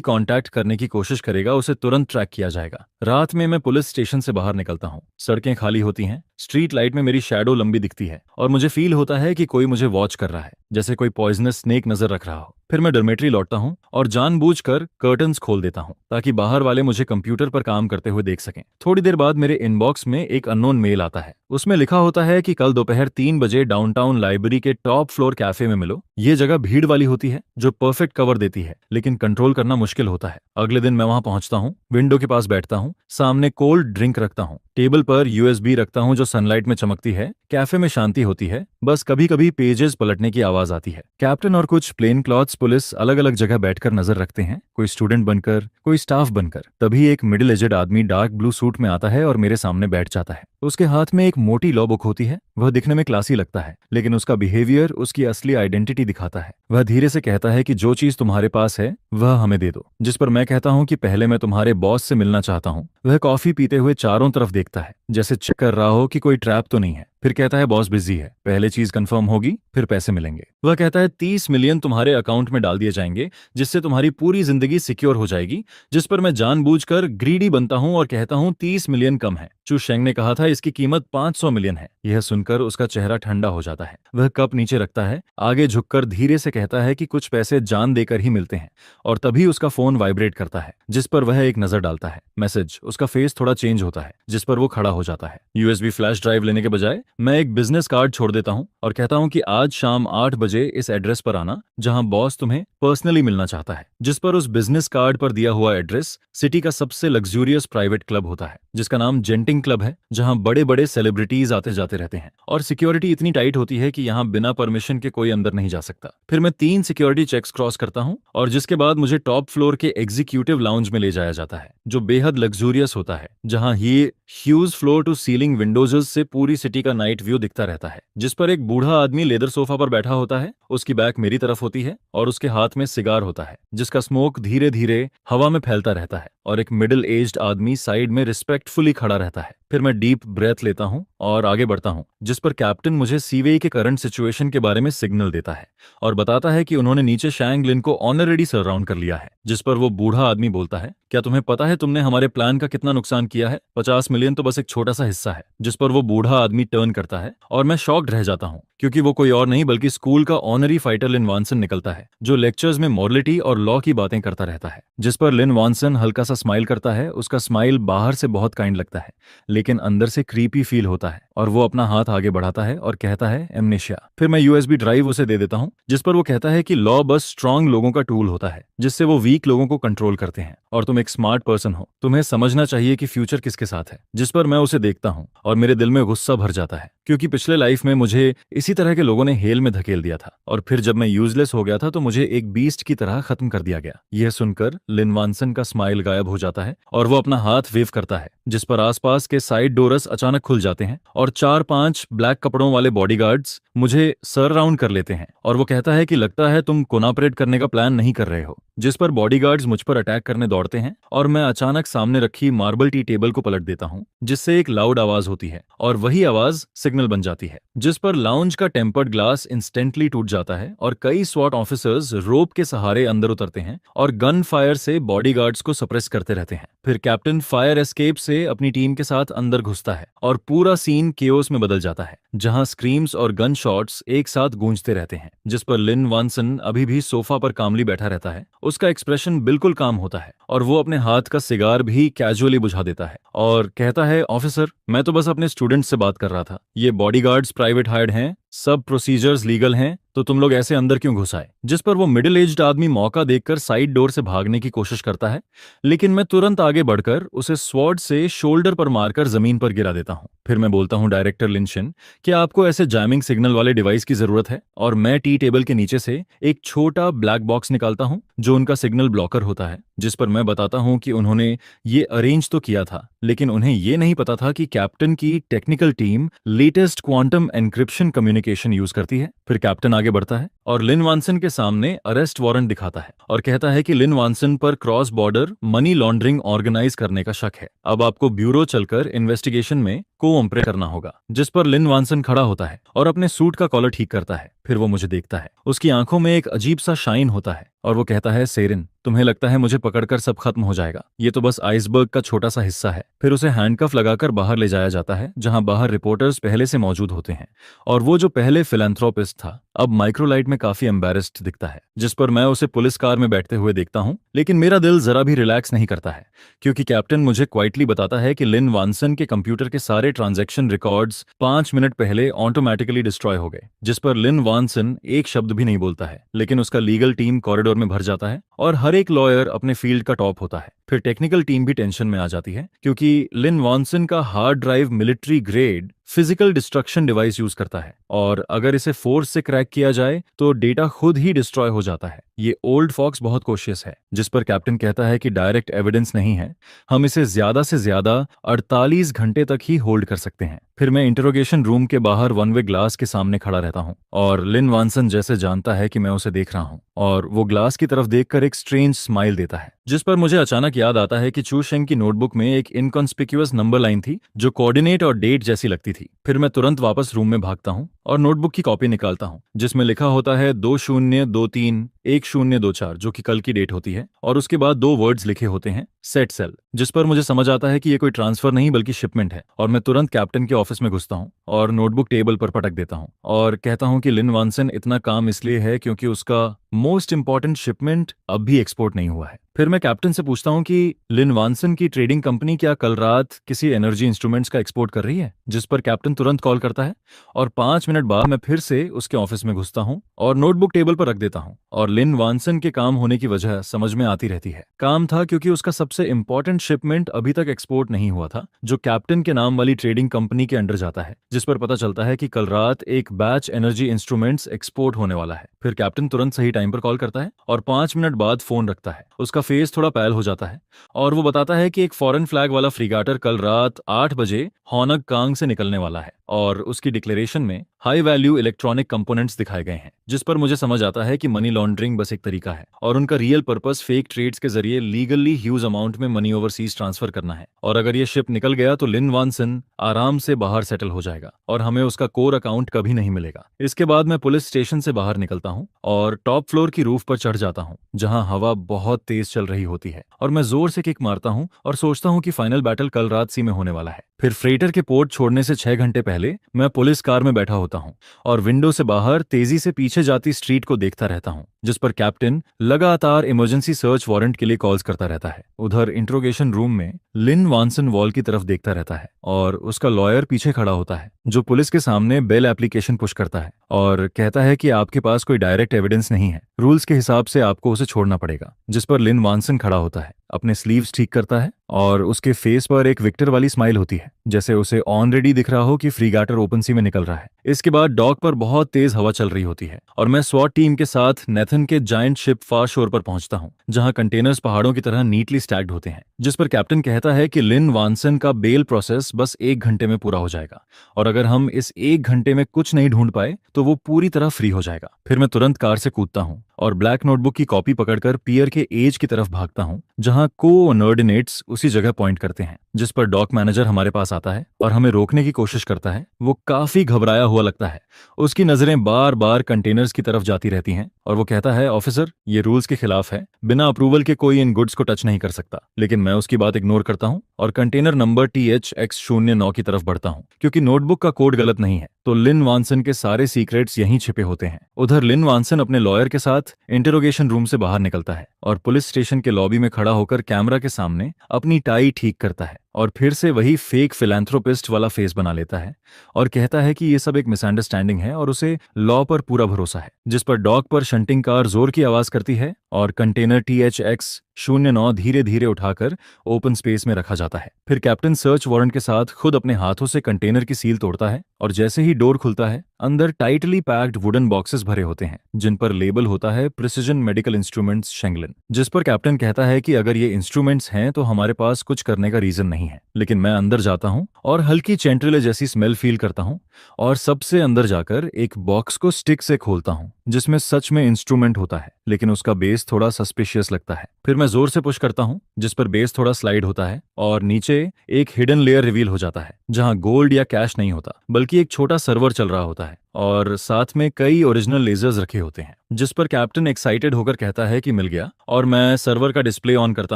कांटेक्ट करने की कोशिश करेगा उसे तुरंत ट्रैक किया जाएगा। रात में मैं पुलिस स्टेशन से बाहर निकलता हूँ। सड़कें खाली होती हैं। स्ट्रीट लाइट में मेरी शैडो लंबी दिखती है और मुझे फील होता है कि कोई मुझे वॉच कर रहा है, जैसे कोई पॉइजनस स्नेक नजर रख रहा हो। फिर मैं डॉर्मेटरी लौटता हूँ और जानबूझकर कर्टन्स खोल देता हूँ ताकि बाहर वाले मुझे कंप्यूटर पर काम करते हुए देख सकें। थोड़ी देर बाद मेरे इनबॉक्स में एक अननोन मेल आता है। उसमें लिखा होता है कि कल दोपहर 3 बजे डाउनटाउन लाइब्रेरी के टॉप फ्लोर कैफे में मिलो। ये जगह भीड़ वाली होती है जो परफेक्ट कवर देती है, लेकिन कंट्रोल करना मुश्किल होता है। अगले दिन मैं वहां पहुंचता हूँ, विंडो के पास बैठता हूँ, सामने कोल्ड ड्रिंक रखता हूँ, टेबल पर USB रखता हूँ जो सनलाइट में चमकती है। कैफे में शांति होती है, बस कभी कभी पेजेस पलटने की आवाज आती है। कैप्टन और कुछ प्लेन क्लॉथ्स पुलिस अलग अलग जगह बैठकर नजर रखते हैं, कोई स्टूडेंट बनकर, कोई स्टाफ बनकर। तभी एक मिडिल एजेड आदमी डार्क ब्लू सूट में आता है और मेरे सामने बैठ जाता है। उसके हाथ में एक मोटी लॉ बुक होती है। वह दिखने में क्लासी लगता है, लेकिन उसका बिहेवियर उसकी असली आइडेंटिटी दिखाता है। वह धीरे से कहता है कि जो चीज तुम्हारे पास है वह हमें दे दो। जिस पर मैं कहता हूँ कि पहले मैं तुम्हारे बॉस से मिलना चाहता हूँ। वह कॉफी पीते हुए चारों तरफ देखता है, जैसे चेक कर रहा हो कि कोई ट्रैप तो नहीं है। फिर कहता है बॉस बिजी है, पहले चीज कंफर्म होगी फिर पैसे मिलेंगे। वह कहता है 30 मिलियन तुम्हारे अकाउंट में डाल दिए जाएंगे, जिससे तुम्हारी पूरी जिंदगी सिक्योर हो जाएगी। जिस पर मैं जानबूझकर ग्रीडी बनता हूं और कहता हूं 30 मिलियन कम है। चू शेंग ने कहा था इसकी कीमत 500 मिलियन है। यह सुनकर उसका चेहरा ठंडा हो जाता है। वह कप नीचे रखता है, आगे झुककर धीरे से कहता है कि कुछ पैसे जान देकर ही मिलते हैं। और तभी उसका फोन वाइब्रेट करता है, जिस पर वह एक नजर डालता है। मैसेज। उसका फेस थोड़ा चेंज होता है, जिस पर वो खड़ा हो जाता है। USB फ्लैश ड्राइव लेने के बजाय मैं एक बिजनेस कार्ड छोड़ देता हूँ और कहता हूँ कि आज शाम 8 बजे इस एड्रेस पर आना जहां बॉस तुम्हें पर्सनली मिलना चाहता है। जिस पर उस बिजनेस कार्ड पर दिया हुआ एड्रेस सिटी का सबसे लग्जूरियस प्राइवेट क्लब होता है जिसका नाम जेंटिंग क्लब है, जहां बड़े बड़े सेलिब्रिटीज आते जाते रहते हैं और सिक्योरिटी इतनी टाइट होती है कि यहाँ बिना परमिशन के कोई अंदर नहीं जा सकता। फिर मैं 3 सिक्योरिटी चेक्स क्रॉस करता हूँ और जिसके बाद मुझे टॉप फ्लोर के एग्जीक्यूटिव लाउंज में ले जाया जाता है जो बेहद लग्जूरियस होता है, जहां ये huge floor to ceiling windows से पूरी सिटी का नाइट व्यू दिखता रहता है। जिस पर एक बूढ़ा आदमी लेदर सोफा पर बैठा होता है, उसकी बैक मेरी तरफ होती है और उसके हाथ में सिगार होता है जिसका स्मोक धीरे धीरे हवा में फैलता रहता है और एक मिडिल एज्ड आदमी साइड में रिस्पेक्टफुली खड़ा रहता है। फिर मैं डीप ब्रेथ लेता हूं और आगे बढ़ता हूं जिस पर कैप्टन मुझे सीवे के करंट सिचुएशन के बारे में सिग्नल देता है और बताता है कि उन्होंने नीचे शैंग लिन को ऑनरेडी सराउंड कर लिया है। जिस पर वो बूढ़ा आदमी बोलता है, क्या तुम्हें पता है तुमने हमारे प्लान का कितना नुकसान किया है? 50 मिलियन तो बस एक छोटा सा हिस्सा है। जिस पर वो बूढ़ा आदमी टर्न करता है और मैं शॉक्ड रह जाता हूँ क्योंकि वो कोई और नहीं बल्कि स्कूल का ऑनरी फाइटर लिन वानसन निकलता है जो लेक्चर्स में मॉरलिटी और लॉ की बातें करता रहता है। जिस पर लिन वानसन हल्का सा स्माइल करता है। उसका स्माइल बाहर से बहुत काइंड लगता है लेकिन अंदर से क्रीपी फील होता है और वो अपना हाथ आगे बढ़ाता है और कहता है एमनेशिया। फिर मैं यूएसबी ड्राइव उसे दे देता हूँ जिस पर वो कहता है कि लॉ बस स्ट्रांग लोगों का टूल होता है जिससे वो वीक लोगों को कंट्रोल करते हैं और तुम एक स्मार्ट पर्सन हो, तुम्हें समझना चाहिए कि फ्यूचर किसके साथ है। जिस पर मैं उसे देखता हूँ और मेरे दिल में गुस्सा भर जाता है क्योंकि पिछले लाइफ में मुझे इसी तरह के लोगों ने हेल में धकेल दिया था और फिर जब मैं यूजलेस हो गया था तो मुझे एक बीस्ट की तरह खत्म कर दिया गया। यह सुनकर लिन वानसन का स्माइल गायब हो जाता है और वो अपना हाथ वेव करता है जिस पर आसपास के साइड डोरस अचानक खुल जाते हैं और 4-5 ब्लैक कपड़ों वाले बॉडीगार्ड्स मुझे सराउंड कर लेते हैं और वो कहता है कि लगता है तुम कोनापरेट करने का प्लान नहीं कर रहे हो। जिस पर बॉडीगार्ड्स मुझ पर अटैक करने दौड़ते हैं और मैं अचानक सामने रखी मार्बल टी टेबल को पलट देता हूं जिससे एक लाउड आवाज होती है और वही आवाज सिग्नल बन जाती है। जिस पर लाउंज का टेम्पर्ड ग्लास इंस्टेंटली टूट जाता है और कई स्वॉट ऑफिसर्स रोप के सहारे अंदर उतरते हैं और गन फायर से बॉडीगार्ड्स को सप्रेस करते रहते हैं। फिर कैप्टन फायर एस्केप से अपनी टीम के साथ अंदर घुसता है और पूरा सीन केओस में बदल जाता है जहां स्क्रीम्स और गन शॉट्स एक साथ गूंजते रहते हैं। जिस पर लिन वानसन अभी भी सोफा पर कामली बैठा रहता है। उसका एक्सप्रेशन बिल्कुल काम होता है और वो अपने हाथ का सिगार भी कैजुअली बुझा देता है और कहता है, ऑफिसर मैं तो बस अपने स्टूडेंट से बात कर रहा था, ये बॉडीगार्ड्स प्राइवेट हायर्ड हैं, सब प्रोसीजर्स लीगल हैं, तो तुम लोग ऐसे अंदर क्यों घुस आए? जिस पर वो मिडिल एज्ड आदमी मौका देखकर साइड डोर से भागने की कोशिश करता है लेकिन मैं तुरंत आगे बढ़कर उसे स्वॉर्ड से शोल्डर पर मारकर जमीन पर गिरा देता हूं। फिर मैं बोलता हूं, डायरेक्टर लिंशन क्या आपको ऐसे जैमिंग सिग्नल वाले डिवाइस की जरूरत है? और मैं टी टेबल के नीचे से एक छोटा ब्लैक बॉक्स निकालता हूं जो उनका सिग्नल ब्लॉकर होता है। जिस पर मैं बताता हूं कि उन्होंने ये अरेंज तो किया था लेकिन उन्हें ये नहीं पता था कि कैप्टन की technical team latest quantum encryption communication use करती है। फिर कैप्टन आगे बढ़ता है और लिन वानसन के सामने अरेस्ट वारंट दिखाता है और कहता है कि लिन वानसन पर cross border money laundering organise करने का शक है, अब आपको ब्यूरो चलकर इन्वेस्टिगेशन में कोऑपरेट करना होगा। जिस पर लिन वानसन खड़ा होता है और अपने सूट का कॉलर ठीक करता है। फिर वो मुझे देखता है, उसकी आंखों में एक अजीब सा शाइन होता है और वो कहता है, सेरिन तुम्हें लगता है मुझे पकड़कर सब खत्म हो जाएगा? ये तो बस आइसबर्ग का छोटा सा हिस्सा है। फिर उसे हैंडकफ लगाकर बाहर ले जाया जाता है जहां बाहर रिपोर्टर्स पहले से मौजूद होते हैं और वो जो पहले फिलैंथ्रोपिस्ट था अब माइक्रोलाइट में काफी एम्बैरेस्ड दिखता है। जिस पर मैं उसे पुलिस कार में बैठते हुए देखता हूं लेकिन मेरा दिल जरा भी रिलैक्स नहीं करता है क्योंकि कैप्टन मुझे क्वाइटली बताता है कि लिन वानसन के कंप्यूटर के सारे ट्रांजैक्शन रिकॉर्ड्स 5 मिनट पहले ऑटोमेटिकली डिस्ट्रॉय हो गए। जिस पर लिन वानसन एक शब्द भी नहीं बोलता है लेकिन उसका लीगल टीम कॉरिडोर में भर जाता है और हर एक लॉयर अपने फील्ड का टॉप होता है। फिर टेक्निकल टीम भी टेंशन में आ जाती है क्योंकि लिन वानसन का hard drive military grade physical destruction device use करता है और अगर इसे फोर्स से क्रैक किया जाए तो डेटा खुद ही डिस्ट्रॉय हो जाता है। ये ओल्ड फॉक्स बहुत कोशियस है। जिस पर कैप्टन कहता है कि डायरेक्ट एविडेंस नहीं है, हम इसे ज्यादा से ज्यादा 48 घंटे तक ही होल्ड कर सकते हैं। फिर मैं इंटरोगेशन रूम के बाहर वन वे ग्लास के सामने खड़ा रहता हूँ और लिन वानसन जैसे जानता है कि मैं उसे देख रहा हूँ और वो ग्लास की तरफ देखकर एक स्ट्रेंज स्माइल देता है। जिस पर मुझे अचानक याद आता है कि चू शेंग की नोटबुक में एक इनकॉन्स्पिक्यूअस नंबर लाइन थी जो कोऑर्डिनेट और डेट जैसी लगती थी। फिर मैं तुरंत वापस रूम में भागता हूँ और नोटबुक की कॉपी निकालता हूँ जिसमें लिखा होता है 2023-1024 जो कि कल की डेट होती है और उसके बाद 2 वर्ड्स लिखे होते हैं, सेट सेल। जिस पर मुझे समझ आता है कि ये कोई ट्रांसफर नहीं बल्कि शिपमेंट है और मैं तुरंत कैप्टन के ऑफिस में घुसता हूँ और नोटबुक टेबल पर पटक देता हूँ और कहता हूँ कि लिन वानसन इतना काम इसलिए है क्योंकि उसका मोस्ट इंपॉर्टेंट शिपमेंट अब भी एक्सपोर्ट नहीं हुआ है। फिर मैं कैप्टन से पूछता हूँ कि लिन वानसन की ट्रेडिंग कंपनी क्या कल रात किसी एनर्जी इंस्ट्रूमेंट्स का एक्सपोर्ट कर रही है? जिस पर कैप्टन तुरंत कॉल करता है और 5 मिनट बाद मैं फिर से उसके ऑफिस में घुसता हूँ और नोटबुक टेबल पर रख देता हूँ, और लिन वानसन के काम होने की वजह समझ में आती रहती है। काम था क्योंकि उसका सबसे इंपॉर्टेंट शिपमेंट अभी तक एक्सपोर्ट नहीं हुआ था, जो कैप्टन के नाम वाली ट्रेडिंग कंपनी के अंडर जाता है, जिस पर पता चलता है कि कल रात एक बैच एनर्जी इंस्ट्रूमेंट्स एक्सपोर्ट होने वाला है। फिर कैप्टन तुरंत सही टाइम पर कॉल करता है और 5 मिनट बाद फोन रखता है। उसका फेस थोड़ा पैल हो जाता है और वो बताता है कि एक फॉरेन फ्लैग वाला फ्रीगाटर कल रात 8 बजे हॉनग कांग से निकलने वाला है, और उसकी डिक्लेरेशन में हाई वैल्यू इलेक्ट्रॉनिक कंपोनेंट्स दिखाए गए हैं, जिस पर मुझे समझ आता है कि मनी लॉन्ड्रिंग बस एक तरीका है और उनका रियल पर्पस फेक ट्रेड्स के जरिए लीगली ह्यूज अमाउंट में मनी ओवरसीज ट्रांसफर करना है। और अगर ये शिप निकल गया तो लिन वानसन आराम से बाहर सेटल हो जाएगा और हमें उसका कोर अकाउंट कभी नहीं मिलेगा। इसके बाद मैं पुलिस स्टेशन से बाहर निकलता हूँ और टॉप फ्लोर की रूफ पर चढ़ जाता हूँ, जहाँ हवा बहुत तेज चल रही होती है, और मैं जोर से किक मारता हूँ और सोचता हूँ कि फाइनल बैटल कल रात सी में होने वाला है। फिर फ्रेटर के पोर्ट छोड़ने से 6 घंटे पहले मैं पुलिस कार में बैठा होता हूँ और विंडो से बाहर तेजी से पीछे जाती स्ट्रीट को देखता रहता हूँ, जिस पर कैप्टन लगातार इमरजेंसी सर्च वारंट के लिए कॉल्स करता रहता है। उधर इंट्रोगेशन रूम में लिन वानसन वॉल की तरफ देखता रहता है और उसका लॉयर पीछे खड़ा होता है, जो पुलिस के सामने बेल एप्लीकेशन पुश करता है और कहता है कि आपके पास कोई डायरेक्ट एविडेंस नहीं है, रूल्स के हिसाब से आपको उसे छोड़ना पड़ेगा। जिस पर लिन वानसन खड़ा होता है, अपने स्लीव्स ठीक करता है और उसके फेस पर एक विक्टर वाली स्माइल होती है, जैसे उसे ऑलरेडी दिख रहा हो कि फ्रीगाटर ओपन सी में निकल रहा है। इसके बाद डॉक पर बहुत तेज हवा चल रही होती है और मैं स्वॉट टीम के साथ नेथन के जायंट शिप फार शोर पर पहुंचता हूं, जहां कंटेनर्स पहाड़ों की तरह नीटली स्टैक्ड होते हैं। जिस पर कैप्टन कहता है कि लिन वानसन का बेल प्रोसेस बस 1 घंटे में पूरा हो जाएगा और अगर हम इस 1 घंटे में कुछ नहीं ढूंढ पाए तो वो पूरी तरह फ्री हो जाएगा। फिर मैं तुरंत कार से कूदता हूं और ब्लैक नोटबुक की कॉपी पकड़कर पियर के एज की तरफ भागता हूं, जहां कोऑर्डिनेट्स उसी जगह पॉइंट करते हैं। जिस पर डॉक मैनेजर हमारे पास आता है और हमें रोकने की कोशिश करता है। वो काफी घबराया हुआ लगता है, उसकी नजरें बार बार कंटेनर्स की तरफ जाती रहती हैं और वो कहता है, ऑफिसर ये रूल्स के खिलाफ है, बिना अप्रूवल के कोई इन गुड्स को टच नहीं कर सकता। लेकिन मैं उसकी बात इग्नोर करता हूं और कंटेनर नंबर THX09 की तरफ बढ़ता हूं, क्योंकि नोटबुक का कोड गलत नहीं है तो लिन वानसन के सारे सीक्रेट्स यहीं छिपे होते हैं। उधर लिन वानसन अपने लॉयर के साथ इंटरोगेशन रूम से बाहर निकलता है और पुलिस स्टेशन के लॉबी में खड़ा होकर कैमरा के सामने अपनी टाई ठीक करता है और फिर से वही फेक फिलैंथ्रोपिस्ट वाला फेस बना लेता है और कहता है कि ये सब एक मिसअंडरस्टैंडिंग है और उसे लॉ पर पूरा भरोसा है। जिस पर डॉक पर शंटिंग कार जोर की आवाज करती है और कंटेनर THX09 धीरे धीरे उठाकर ओपन स्पेस में रखा जाता है। फिर कैप्टन सर्च वारंट के साथ खुद अपने हाथों से कंटेनर की सील तोड़ता है और जैसे ही डोर खुलता है, अंदर टाइटली पैक्ड वुडन बॉक्सेस भरे होते हैं, जिन पर लेबल होता है प्रिसिजन मेडिकल इंस्ट्रूमेंट्स शेंगलिन। जिस पर कैप्टन कहता है कि अगर ये इंस्ट्रूमेंट्स हैं तो हमारे पास कुछ करने का रीजन नहीं है। लेकिन मैं अंदर जाता हूं और हल्की चेंट्रिले जैसी स्मेल फील करता हूं और सबसे अंदर जाकर एक बॉक्स को स्टिक से खोलता हूं, जिसमें सच में इंस्ट्रूमेंट होता है, लेकिन उसका बेस थोड़ा सस्पिशियस लगता है। फिर मैं जोर से पुश करता हूं, जिस पर बेस थोड़ा स्लाइड होता है और नीचे एक हिडन लेयर रिवील हो जाता है, जहां गोल्ड या कैश नहीं होता बल्कि एक छोटा सर्वर चल रहा होता है और साथ में कई ओरिजिनल लेजर्स रखे होते हैं। जिस पर कैप्टन एक्साइटेड होकर कहता है कि मिल गया, और मैं सर्वर का डिस्प्ले ऑन करता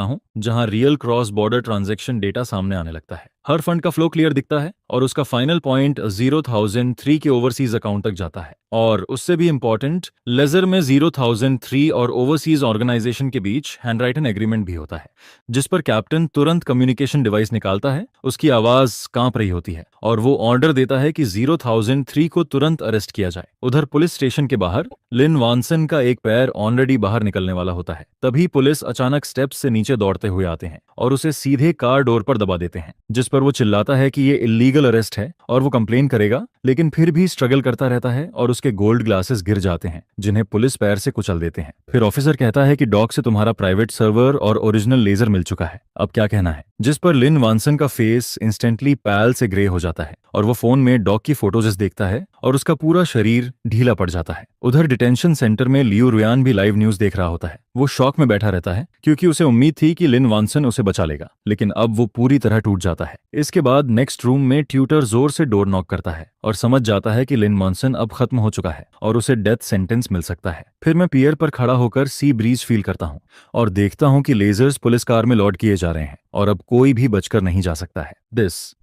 हूं, जहां real cross border transaction data सामने आने लगता है। हर फंड का फ्लो क्लियर दिखता है और उसका फाइनल पॉइंट 0003 के ओवरसीज अकाउंट तक जाता है, और उससे भी इंपॉर्टेंट लेजर में 0003 और ओवरसीज ऑर्गेनाइजेशन के बीच हैंडराइटन एग्रीमेंट भी होता है। जिस पर कैप्टन तुरंत कम्युनिकेशन डिवाइस निकालता है, उसकी आवाज कांप रही होती है और वो ऑर्डर देता है कि 0003 को तुरंत अरेस्ट किया जाए। उधर पुलिस स्टेशन के बाहर लिन वानसन का एक पैर ऑलरेडी बाहर निकलने वाला होता है। तभी पुलिस अचानक स्टेप्स से नीचे दौड़ते हुए आते हैं और उसे सीधे कार डोर पर दबा देते हैं, जिस पर वो चिल्लाता है कि ये इल्लीगल अरेस्ट है और वो कंप्लेन करेगा, लेकिन फिर भी स्ट्रगल करता रहता है और उसके गोल्ड ग्लासेस गिर जाते हैं, जिन्हें पुलिस पैर से कुचल देते हैं। फिर ऑफिसर कहता है कि डॉक से तुम्हारा प्राइवेट सर्वर और ओरिजिनल लेजर मिल चुका है, अब क्या कहना है। जिस पर लिन वानसन का फेस इंस्टेंटली पैल से ग्रे हो जाता है और वो फोन में डॉक की फोटोज देखता है और उसका पूरा शरीर ढीला पड़ जाता है। उधर डिटेंशन सेंटर में लियू रुयान भी लाइव न्यूज देख रहा होता है। वो शॉक में बैठा रहता है क्योंकि उसे उम्मीद थी कि लिन वानसन उसे बचा लेगा, लेकिन अब वो पूरी तरह टूट जाता है। इसके बाद नेक्स्ट रूम में ट्यूटर जोर से डोर नॉक करता है और समझ जाता है कि लिन वानसन अब खत्म हो चुका है और उसे डेथ सेंटेंस मिल सकता है। फिर मैं पियर पर खड़ा होकर सी ब्रीज फील करता हूँ और देखता हूँ कि लेजर्स पुलिस कार में लोड किए जा रहे हैं और अब कोई भी बचकर नहीं जा सकता है।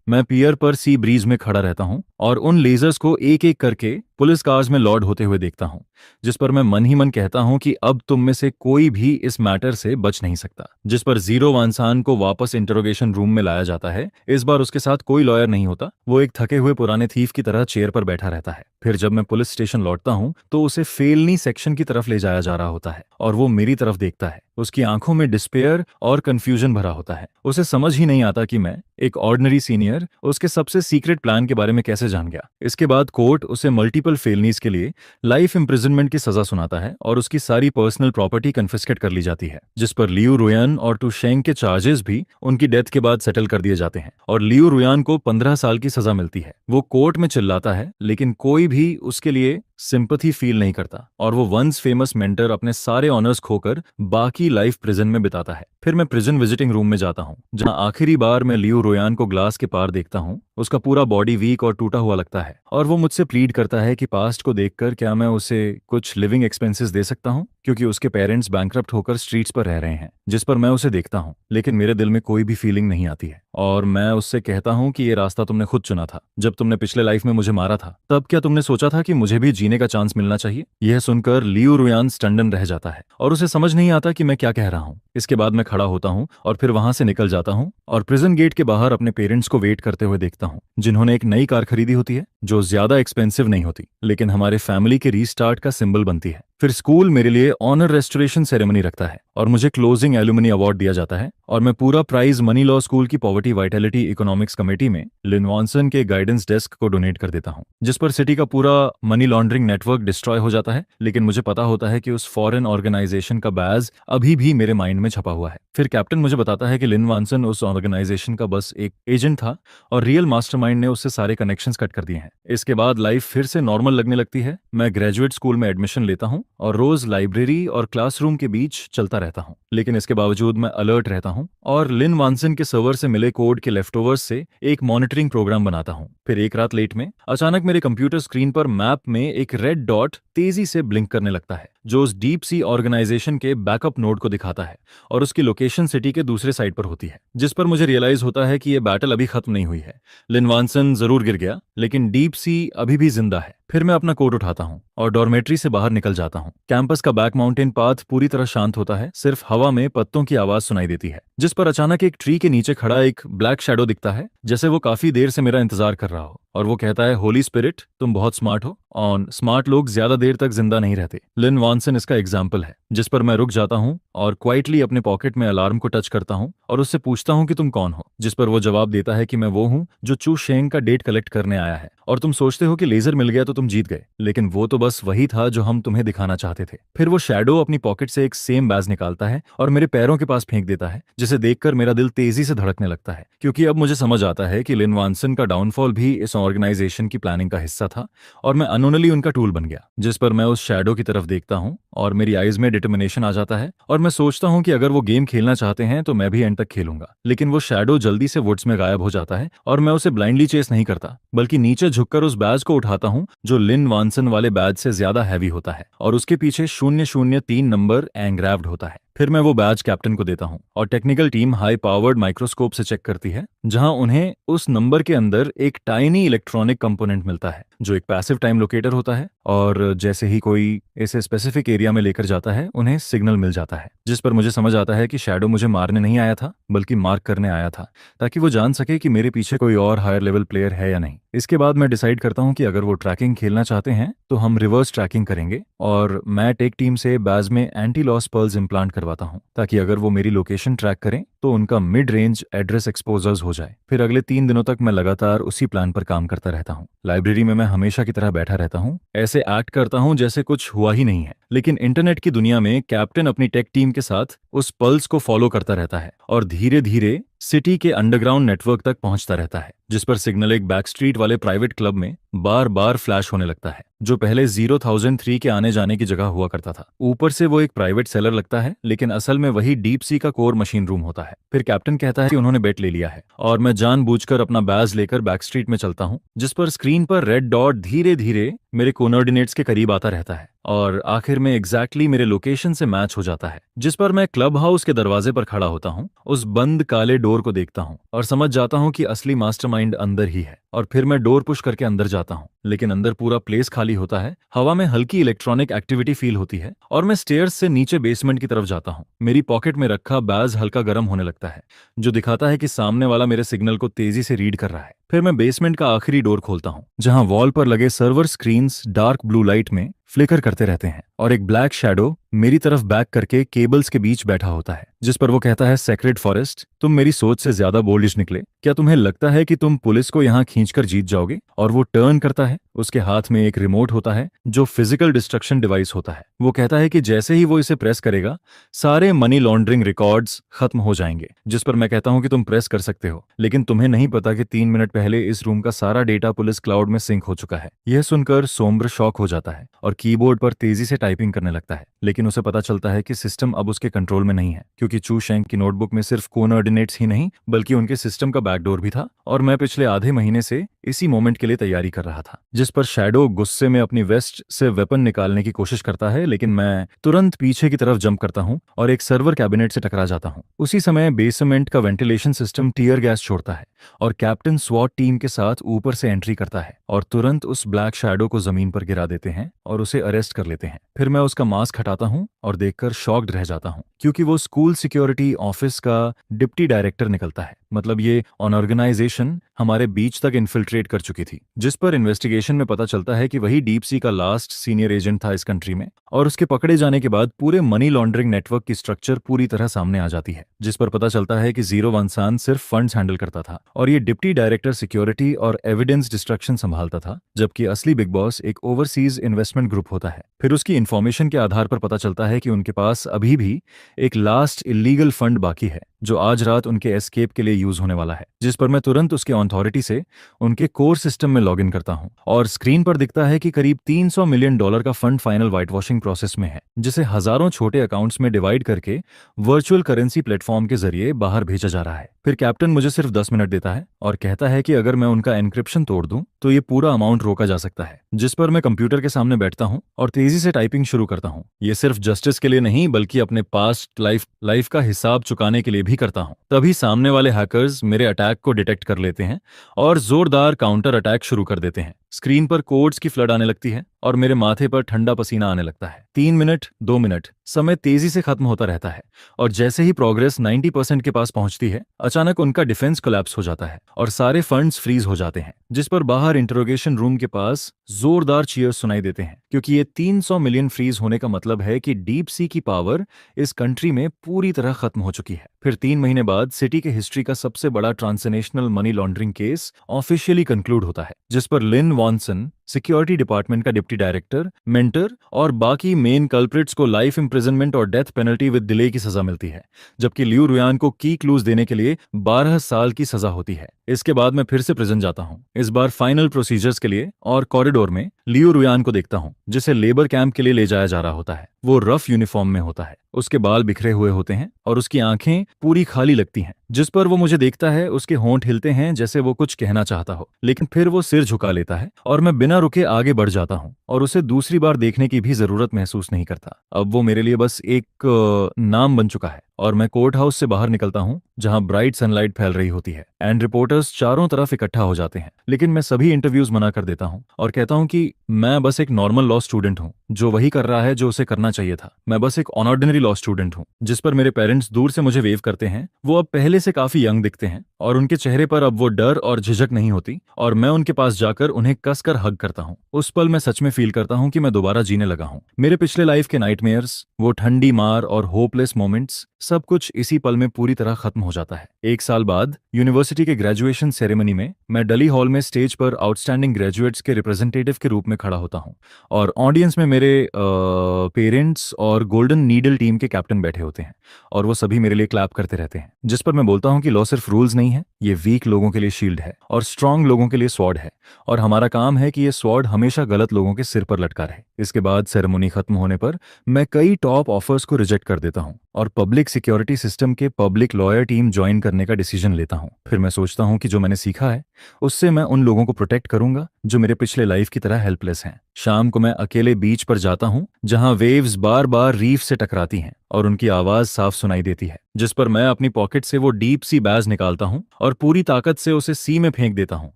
मैं पियर पर सी ब्रीज में खड़ा रहता हूँ और उन लेजर्स को एक एक करके पुलिस कार्स में लोड होते हुए देखता हूँ, जिस पर मैं मन ही मन कहता हूँ कि अब तुम में से कोई भी इस मैटर से बच नहीं सकता। जिस पर जीरो वानसान को वापस इंटरोगेशन रूम में लाया जाता है। इस बार उसके साथ कोई लॉयर नहीं होता, वो एक थके हुए पुराने थीफ की तरह चेयर पर बैठा रहता है। फिर जब मैं पुलिस स्टेशन लौटता हूँ तो उसे फेलनी सेक्शन की तरफ ले जाया जा रहा होता है और वो मेरी तरफ देखता है। उसकी आंखों में डिस्पेयर और कंफ्यूजन भरा होता है। उसे समझ ही नहीं आता कि मैं, एक ऑर्डिनरी सीनियर, उसके सबसे सीक्रेट प्लान के बारे में कैसे जान गया। इसके बाद कोर्ट उसे मल्टीपल फेलनीज के लिए लाइफ इम्प्रिजनमेंट की सजा सुनाता है और उसकी सारी पर्सनल प्रॉपर्टी कन्फिस्केट कर ली जाती है, जिस पर लियू रुयान और टू शेंग के चार्जेस भी उनकी डेथ के बाद सेटल कर दिए जाते हैं और लियू रुयान को 15 साल की सजा मिलती है। वो कोर्ट में चिल्लाता है लेकिन कोई भी उसके लिए सिंपैथी फील नहीं करता और वो वंस फेमस मेंटर अपने सारे ऑनर्स खोकर बाकी लाइफ प्रिजन में बिताता है। फिर मैं प्रिजन विजिटिंग रूम में जाता हूँ जहाँ आखिरी बार मैं लियू रोयान को ग्लास के पार देखता हूँ। उसका पूरा बॉडी वीक और टूटा हुआ लगता है और वो मुझसे प्लीड करता है कि पास्ट को देखकर क्या मैं उसे कुछ लिविंग एक्सपेंसेस दे सकता हूँ, क्योंकि उसके पेरेंट्स बैंकरप्ट होकर स्ट्रीट्स पर रह रहे हैं। जिस पर मैं उसे देखता हूँ लेकिन मेरे दिल में कोई भी फीलिंग नहीं आती है और मैं उससे कहता हूँ कि ये रास्ता तुमने खुद चुना था। जब तुमने पिछले लाइफ में मुझे मारा था तब क्या तुमने सोचा था कि मुझे भी जीने का चांस मिलना चाहिए? यह सुनकर लियू रुयान स्टंडन रह जाता है और उसे समझ नहीं आता कि मैं क्या कह रहा हूँ। इसके बाद मैं खड़ा होता हूँ और फिर वहां से निकल जाता हूँ और प्रिजन गेट के बाहर अपने पेरेंट्स को वेट करते हुए देखता हूँ, जिन्होंने एक नई कार खरीदी होती है जो ज्यादा एक्सपेंसिव नहीं होती लेकिन हमारे फैमिली के रीस्टार्ट का सिंबल बनती है। फिर स्कूल मेरे लिए ऑनर रेस्टोरेशन सेरेमनी रखता है और मुझे क्लोजिंग एलुमनी अवार्ड दिया जाता है और मैं पूरा प्राइज मनी लॉ स्कूल की पॉवर्टी वाइटैलिटी इकोनॉमिक्स कमेटी में लिन वॉनसन के गाइडेंस डेस्क को डोनेट कर देता हूँ, जिस पर सिटी का पूरा मनी लॉन्ड्रिंग नेटवर्क डिस्ट्रॉय हो जाता है। लेकिन मुझे पता होता है कि उस फॉरेन ऑर्गेनाइजेशन का बैज अभी भी मेरे माइंड में छपा हुआ है। फिर कैप्टन मुझे बताता है कि लिन वॉनसन उस ऑर्गेनाइजेशन का बस एक एजेंट था और रियल मास्टरमाइंड ने उससे सारे कनेक्शंस कट कर दिए हैं। इसके बाद लाइफ फिर से नॉर्मल लगने लगती है। मैं ग्रेजुएट स्कूल में एडमिशन लेता हूँ और रोज लाइब्रेरी और क्लासरूम के बीच चलता रहता हूँ, लेकिन इसके बावजूद मैं अलर्ट रहता हूँ और लिन वॉनसन के सर्वर से मिले कोड के लेफ्टओवर्स से एक मॉनिटरिंग प्रोग्राम बनाता हूँ। फिर एक रात लेट में अचानक मेरे कंप्यूटर स्क्रीन पर मैप में एक रेड डॉट तेजी से ब्लिंक करने लगता है, जो उस डीप सी ऑर्गेनाइजेशन के बैकअप नोड को दिखाता है और उसकी लोकेशन सिटी के दूसरे साइड पर होती है, जिस पर मुझे रियलाइज होता है कि यह बैटल अभी खत्म नहीं हुई है। लिन वॉनसन जरूर गिर गया लेकिन डीप सी अभी भी जिंदा है। फिर मैं अपना कोट उठाता हूँ और डॉर्मेट्री से बाहर निकल जाता हूँ। कैंपस का बैक माउंटेन पाथ पूरी तरह शांत होता है, सिर्फ हवा में पत्तों की आवाज सुनाई देती है, जिस पर अचानक एक ट्री के नीचे खड़ा एक ब्लैक शैडो दिखता है, जैसे वो काफी देर से मेरा इंतजार कर रहा हो। और वो कहता है, होली स्पिरिट, तुम बहुत स्मार्ट हो और स्मार्ट लोग ज्यादा देर तक जिंदा नहीं रहते। लिन वॉनसन इसका एग्जाम्पल है। जिस पर मैं रुक जाता हूँ और क्वाइटली अपने पॉकेट में अलार्म को टच करता हूँ और उससे पूछता हूँ कि तुम कौन हो, जिस पर वो जवाब देता है कि मैं वो हूँ जो चू शेंग का डेट कलेक्ट करने आया है और तुम सोचते हो कि लेजर मिल गया तो तुम जीत गए, लेकिन वो तो बस वही था जो हम तुम्हें दिखाना चाहते थे। फिर वो शैडो अपनी पॉकेट से एक सेम बैज निकालता है और मेरे पैरों के पास फेंक देता है, जिसे देखकर मेरा दिल तेजी से धड़कने लगता है, क्योंकि अब मुझे समझ आता है कि लिन वॉनसन का डाउनफॉल भी इस ऑर्गेनाइजेशन की प्लानिंग का हिस्सा था और मैं अनोनली उनका टूल बन गया। जिस पर मैं उस शैडो की तरफ देखता हूँ और मेरी आईज में डिटर्मिनेशन आ जाता है और मैं सोचता हूँ कि अगर वो गेम खेलना चाहते हैं तो मैं भी एंड तक खेलूंगा। लेकिन वो शैडो जल्दी से वुड्स में गायब हो जाता है और मैं उसे ब्लाइंडली चेस नहीं करता, बल्कि नीचे झुककर उस बैज को उठाता हूँ जो लिन वॉनसन वाले बैज से ज्यादा हैवी होता है और उसके पीछे 003 नंबर एंग्राव्ड होता है। फिर मैं वो बैज कैप्टन को देता हूँ और technical team high powered microscope से चेक करती है, जहां उन्हें उस नंबर के अंदर एक टाइनी इलेक्ट्रॉनिक कंपोनेंट मिलता है जो एक पैसिव टाइम लोकेटर होता है और जैसे ही कोई इसे स्पेसिफिक एरिया में लेकर जाता है उन्हें सिग्नल मिल जाता है। जिस पर मुझे समझ आता है कि शैडो मुझे मारने नहीं आया था बल्कि मार्क करने आया था, ताकि वो जान सके कि मेरे पीछे कोई और हायर लेवल प्लेयर है या नहीं। इसके बाद मैं डिसाइड करता हूँ कि अगर वो ट्रैकिंग खेलना चाहते हैं तो हम रिवर्स ट्रैकिंग करेंगे और मैं टेक टीम से बैज में एंटी लॉस पर्ल्स इम्प्लांट करवाता हूँ, ताकि अगर वो मेरी लोकेशन ट्रैक करें तो उनका मिड रेंज एड्रेस एक्सपोजर्स हो जाए। फिर अगले 3 दिनों तक मैं लगातार उसी प्लान पर काम करता रहता हूँ। लाइब्रेरी में मैं हमेशा की तरह बैठा रहता हूँ, ऐसे एक्ट करता हूँ जैसे कुछ हुआ ही नहीं है। लेकिन इंटरनेट की दुनिया में कैप्टन अपनी टेक टीम के साथ उस पल्स को फॉलो करता रहता है और धीरे धीरे सिटी के अंडरग्राउंड नेटवर्क तक पहुंचता रहता है, जिस पर सिग्नल एक बैक स्ट्रीट वाले प्राइवेट क्लब में बार बार फ्लैश होने लगता है, जो पहले 0003 के आने जाने की जगह हुआ करता था। ऊपर से वो एक प्राइवेट सेलर लगता है, लेकिन असल में वही डीप सी का कोर मशीन रूम होता है। फिर कैप्टन कहता है कि उन्होंने बेट ले लिया है और मैं जानबूझकर अपना बैज लेकर बैक स्ट्रीट में चलता हूँ, जिस पर स्क्रीन पर रेड डॉट धीरे धीरे मेरे कोऑर्डिनेट्स के करीब आता रहता है और आखिर में एग्जैक्टली मेरे लोकेशन से मैच हो जाता है। जिस पर मैं क्लब हाउस के दरवाजे पर खड़ा होता हूँ, उस बंद काले डोर को देखता हूँ और समझ जाता हूँ कि असली मास्टरमाइंड अंदर ही है। और फिर मैं डोर पुश करके अंदर जाता हूँ लेकिन अंदर पूरा प्लेस खाली होता है। हवा में हल्की इलेक्ट्रॉनिक एक्टिविटी फील होती है और मैं स्टेयर्स से नीचे बेसमेंट की तरफ जाता हूँ। मेरी पॉकेट में रखा बैज हल्का गर्म होने लगता है, जो दिखाता है कि सामने वाला मेरे सिग्नल को तेजी से रीड कर रहा है। फिर मैं बेसमेंट का आखिरी डोर खोलता हूँ, जहां वॉल पर लगे server screens dark blue light में फ्लिकर करते रहते हैं और एक ब्लैक शैडो मेरी तरफ बैक करके केबल्स के बीच बैठा होता है, जिस पर वो कहता है, सेक्रेड फॉरेस्ट, तुम मेरी सोच से ज्यादा बोल्डिश निकले। क्या तुम्हें लगता है कि तुम पुलिस को यहाँ खींचकर जीत जाओगे? और वो टर्न करता है। उसके हाथ में एक रिमोट होता है जो फिजिकल डिस्ट्रक्शन डिवाइस होता है। वो कहता है कि जैसे ही वो इसे प्रेस करेगा सारे मनी लॉन्ड्रिंग रिकॉर्ड्स खत्म हो जाएंगे। जिस पर मैं कहता हूं कि तुम प्रेस कर सकते हो, लेकिन तुम्हें नहीं पता कि 3 मिनट पहले इस रूम का सारा डेटा पुलिस क्लाउड में सिंक हो चुका है। यह सुनकर सोम्ब्र शॉक हो जाता है और कीबोर्ड पर तेजी से टाइपिंग करने लगता है, लेकिन उसे पता चलता है कि सिस्टम अब उसके कंट्रोल में नहीं है, क्योंकि चू शेंग की नोटबुक में सिर्फ कोऑर्डिनेट्स ही नहीं बल्कि उनके सिस्टम का बैकडोर भी था। और मैं पिछले आधे महीने से इसी मोमेंट के लिए तैयारी कर रहा था। जिस पर शैडो गुस्से में अपनी वेस्ट से वेपन निकालने की कोशिश करता है, लेकिन मैं तुरंत पीछे की तरफ जंप करता हूं और एक सर्वर कैबिनेट से टकरा जाता हूं। उसी समय बेसमेंट का वेंटिलेशन सिस्टम टीयर गैस छोड़ता है और कैप्टन स्वॉट टीम के साथ ऊपर से एंट्री करता है और तुरंत उस ब्लैक शैडो को जमीन पर गिरा देते हैं और उसे अरेस्ट कर लेते हैं। फिर मैं उसका मास्क हटाता हूं और देखकर शॉक्ड रह जाता हूं, क्योंकि वो स्कूल सिक्योरिटी ऑफिस का डिप्टी डायरेक्टर निकलता है। मतलब ये ऑर्गेनाइजेशन हमारे बीच तक इन्फिल्ट्रेट कर चुकी थी, जिस पर इन्वेस्टिगेशन में पता चलता है कि वही डीप सी का लास्ट सीनियर एजेंट था इस कंट्री में। और उसके पकड़े जाने के बाद पूरे मनी लॉन्ड्रिंग नेटवर्क की स्ट्रक्चर पूरी तरह सामने आ जाती है, जिस पर पता चलता है कि जीरो वंसान सिर्फ फंड्स हैंडल करता था और ये डिप्टी डायरेक्टर सिक्योरिटी और एविडेंस डिस्ट्रक्शन संभालता था, जबकि असली बिग बॉस एक ओवरसीज इन्वेस्टमेंट ग्रुप होता है। फिर उसकी इन्फॉर्मेशन के आधार पर पता चलता है कि उनके पास अभी भी एक लास्ट इलीगल फंड बाकी है, जो आज रात उनके एस्केप के लिए यूज होने वाला है। जिस पर मैं तुरंत उसके अथॉरिटी से उनके कोर सिस्टम में लॉगिन करता हूं और स्क्रीन पर दिखता है कि करीब $300 मिलियन का fund final white washing process में है, जिसे हजारों छोटे अकाउंट्स में डिवाइड करके वर्चुअल करेंसी प्लेटफॉर्म के जरिए बाहर भेजा जा रहा है। फिर कैप्टन मुझे सिर्फ 10 मिनट देता है और कहता है कि अगर मैं उनका एन्क्रिप्शन तोड़ दूं तो ये पूरा अमाउंट रोका जा सकता है। जिस पर मैं कंप्यूटर के सामने बैठता हूं और तेजी से टाइपिंग शुरू करता हूं। ये सिर्फ जस्टिस के लिए नहीं बल्कि अपने पास्ट लाइफ का हिसाब चुकाने के लिए भी करता हूं। तभी सामने वाले हैकर्स मेरे अटैक को डिटेक्ट कर लेते हैं और जोरदार काउंटर अटैक शुरू कर देते हैं। स्क्रीन पर कोड्स की फ्लड आने लगती है और मेरे माथे पर ठंडा पसीना आने लगता है। 3 मिनट, 2 मिनट, समय तेजी से खत्म होता रहता है और जैसे ही प्रोग्रेस 90% के पास पहुंचती है, अचानक उनका डिफेंस कोलैप्स हो जाता है और सारे फंड्स फ्रीज हो जाते हैं। जिस पर बाहर इंटरोगेशन रूम के पास जोरदार चीयर्स सुनाई देते हैं, क्योंकि ये 300 मिलियन फ्रीज होने का मतलब है कि डीप सी की पावर इस कंट्री में पूरी तरह खत्म हो चुकी है। फिर 3 महीने बाद सिटी के हिस्ट्री का सबसे बड़ा transnational money laundering case officially conclude होता है, जिस पर लिन वॉनसन, सिक्योरिटी डिपार्टमेंट का डिप्टी डायरेक्टर, मेंटर और बाकी मेन कल्प्रिट्स को लाइफ इम्प्रिजनमेंट और डेथ पेनल्टी विद डिले की सजा मिलती है, जबकि लियू रुयान को की क्लूज देने के लिए 12 साल की सजा होती है। इसके बाद मैं फिर से प्रिजन जाता हूं, इस बार फाइनल प्रोसीजर्स के लिए, और कॉरिडोर में लियू रुयान को देखता हूं, जिसे लेबर कैंप के लिए ले जाया जा रहा होता है। वो रफ यूनिफॉर्म में होता है, उसके बाल बिखरे हुए होते हैं और उसकी आंखें पूरी खाली लगती हैं। जिस पर वो मुझे देखता है, उसके होंठ हिलते हैं जैसे वो कुछ कहना चाहता हो, लेकिन फिर वो सिर झुका लेता है और मैं बिना रुके आगे बढ़ जाता हूं और उसे दूसरी बार देखने की भी जरूरत महसूस नहीं करता। अब वो मेरे लिए बस एक नाम बन चुका है और मैं कोर्ट हाउस से बाहर निकलता हूं, जहां ब्राइट सनलाइट फैल रही होती है एंड रिपोर्टर्स चारों तरफ इकट्ठा हो जाते हैं। लेकिन मैं सभी इंटरव्यूज मना कर देता हूं और कहता हूं कि मैं बस एक नॉर्मल लॉ स्टूडेंट हूं, जो वही कर रहा है जो उसे करना चाहिए था। मैं बस एक ऑर्डिनरी लॉ स्टूडेंट हूं। जिस पर मेरे पेरेंट्स दूर से मुझे वेव करते हैं। वो अब पहले से काफी यंग दिखते हैं और उनके चेहरे पर अब वो डर और झिझक नहीं होती और मैं उनके पास जाकर उन्हें कसकर हग करता हूं। उस पल मैं सच में फील करता हूं कि मैं दोबारा जीने लगा हूं। मेरे पिछले लाइफ के नाइटमेयर्स, वो ठंडी मार और होपलेस मोमेंट्स, सब कुछ इसी पल में पूरी तरह खत्म हो जाता है। 1 साल बाद यूनिवर्सिटी के ग्रेजुएशन सेरेमनी में मैं डली हॉल में स्टेज पर आउटस्टैंडिंग ग्रेजुएट्स के रिप्रेजेंटेटिव के रूप में खड़ा होता हूं और ऑडियंस में मेरे पेरेंट्स और गोल्डन नीडल टीम के कैप्टन बैठे होते हैं और वो सभी मेरे लिए क्लैप करते रहते हैं। जिस पर मैं बोलता हूं कि लॉ सिर्फ रूल्स नहीं है, ये वीक लोगों के लिए शील्ड है और स्ट्रांग लोगों के लिए स्वॉर्ड है और हमारा काम है कि ये स्वॉर्ड हमेशा गलत लोगों के सिर पर लटका रहे। इसके बाद सेरेमनी खत्म होने पर मैं कई टॉप ऑफर्स को रिजेक्ट कर देता हूं और पब्लिक सिक्योरिटी सिस्टम के पब्लिक लॉयर टीम ज्वाइन करने का डिसीजन लेता हूं। फिर मैं सोचता हूं कि जो मैंने सीखा है उससे मैं उन लोगों को प्रोटेक्ट करूंगा जो मेरे पिछले लाइफ की तरह हेल्पलेस हैं। शाम को मैं अकेले बीच पर जाता हूं, जहां वेव्स बार बार रीफ से टकराती हैं और उनकी आवाज साफ सुनाई देती है, जिस पर मैं अपनी पॉकेट से वो डीप सी बैज निकालता हूँ और पूरी ताकत से उसे सी में फेंक देता हूँ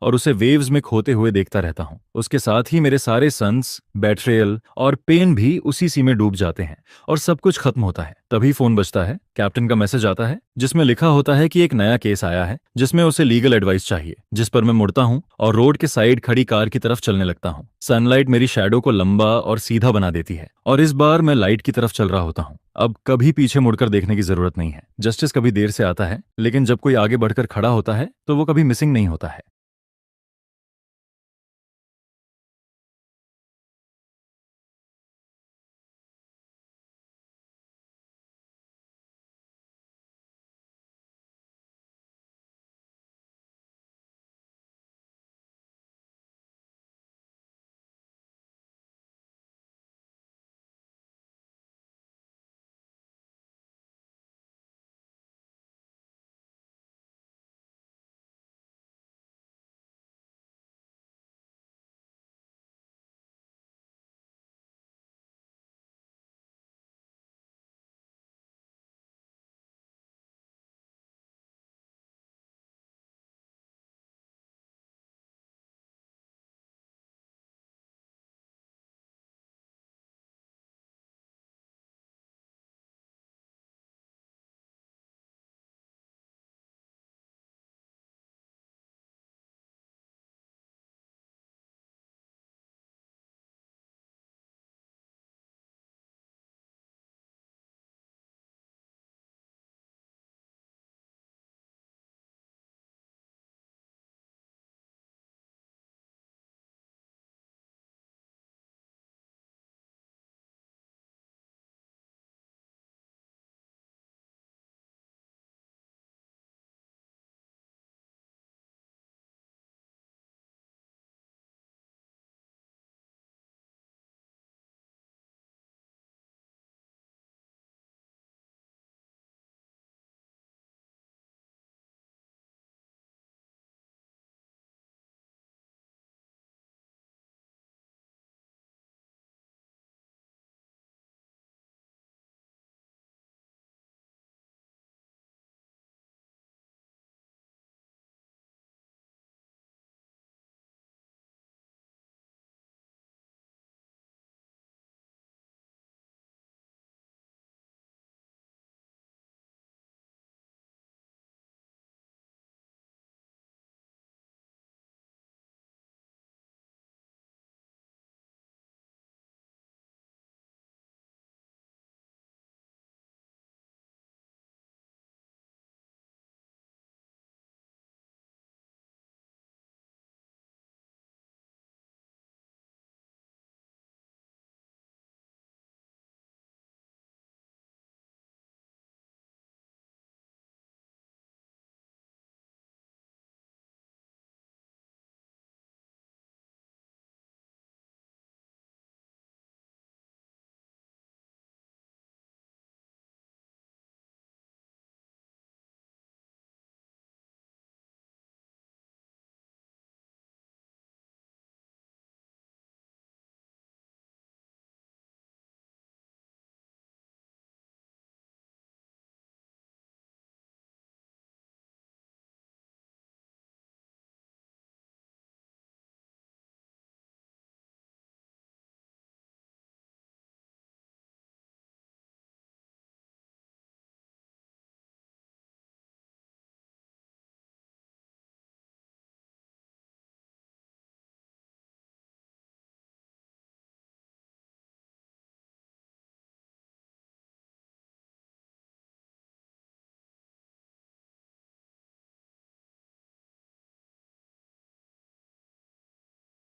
और उसे वेव्स में खोते हुए देखता रहता हूँ। उसके साथ ही मेरे सारे सन्स, बेट्रेयल और पेन भी उसी सी में डूब जाते हैं और सब कुछ खत्म होता है। तभी फोन बजता है। कैप्टन का मैसेज आता है जिसमें लिखा होता है कि एक नया केस आया है जिसमें उसे लीगल एडवाइस चाहिए, जिस पर मैं मुड़ता हूँ और रोड के साइड खड़ी कार की तरफ चलने लगता हूँ। सनलाइट मेरी शैडो को लंबा और सीधा बना देती है और इस बार मैं लाइट की तरफ चल रहा होता हूँ। अब कभी पीछे मुड़कर देखने की जरूरत नहीं है। जस्टिस कभी देर से आता है, लेकिन जब कोई आगे बढ़कर खड़ा होता है तो वो कभी मिसिंग नहीं होता है।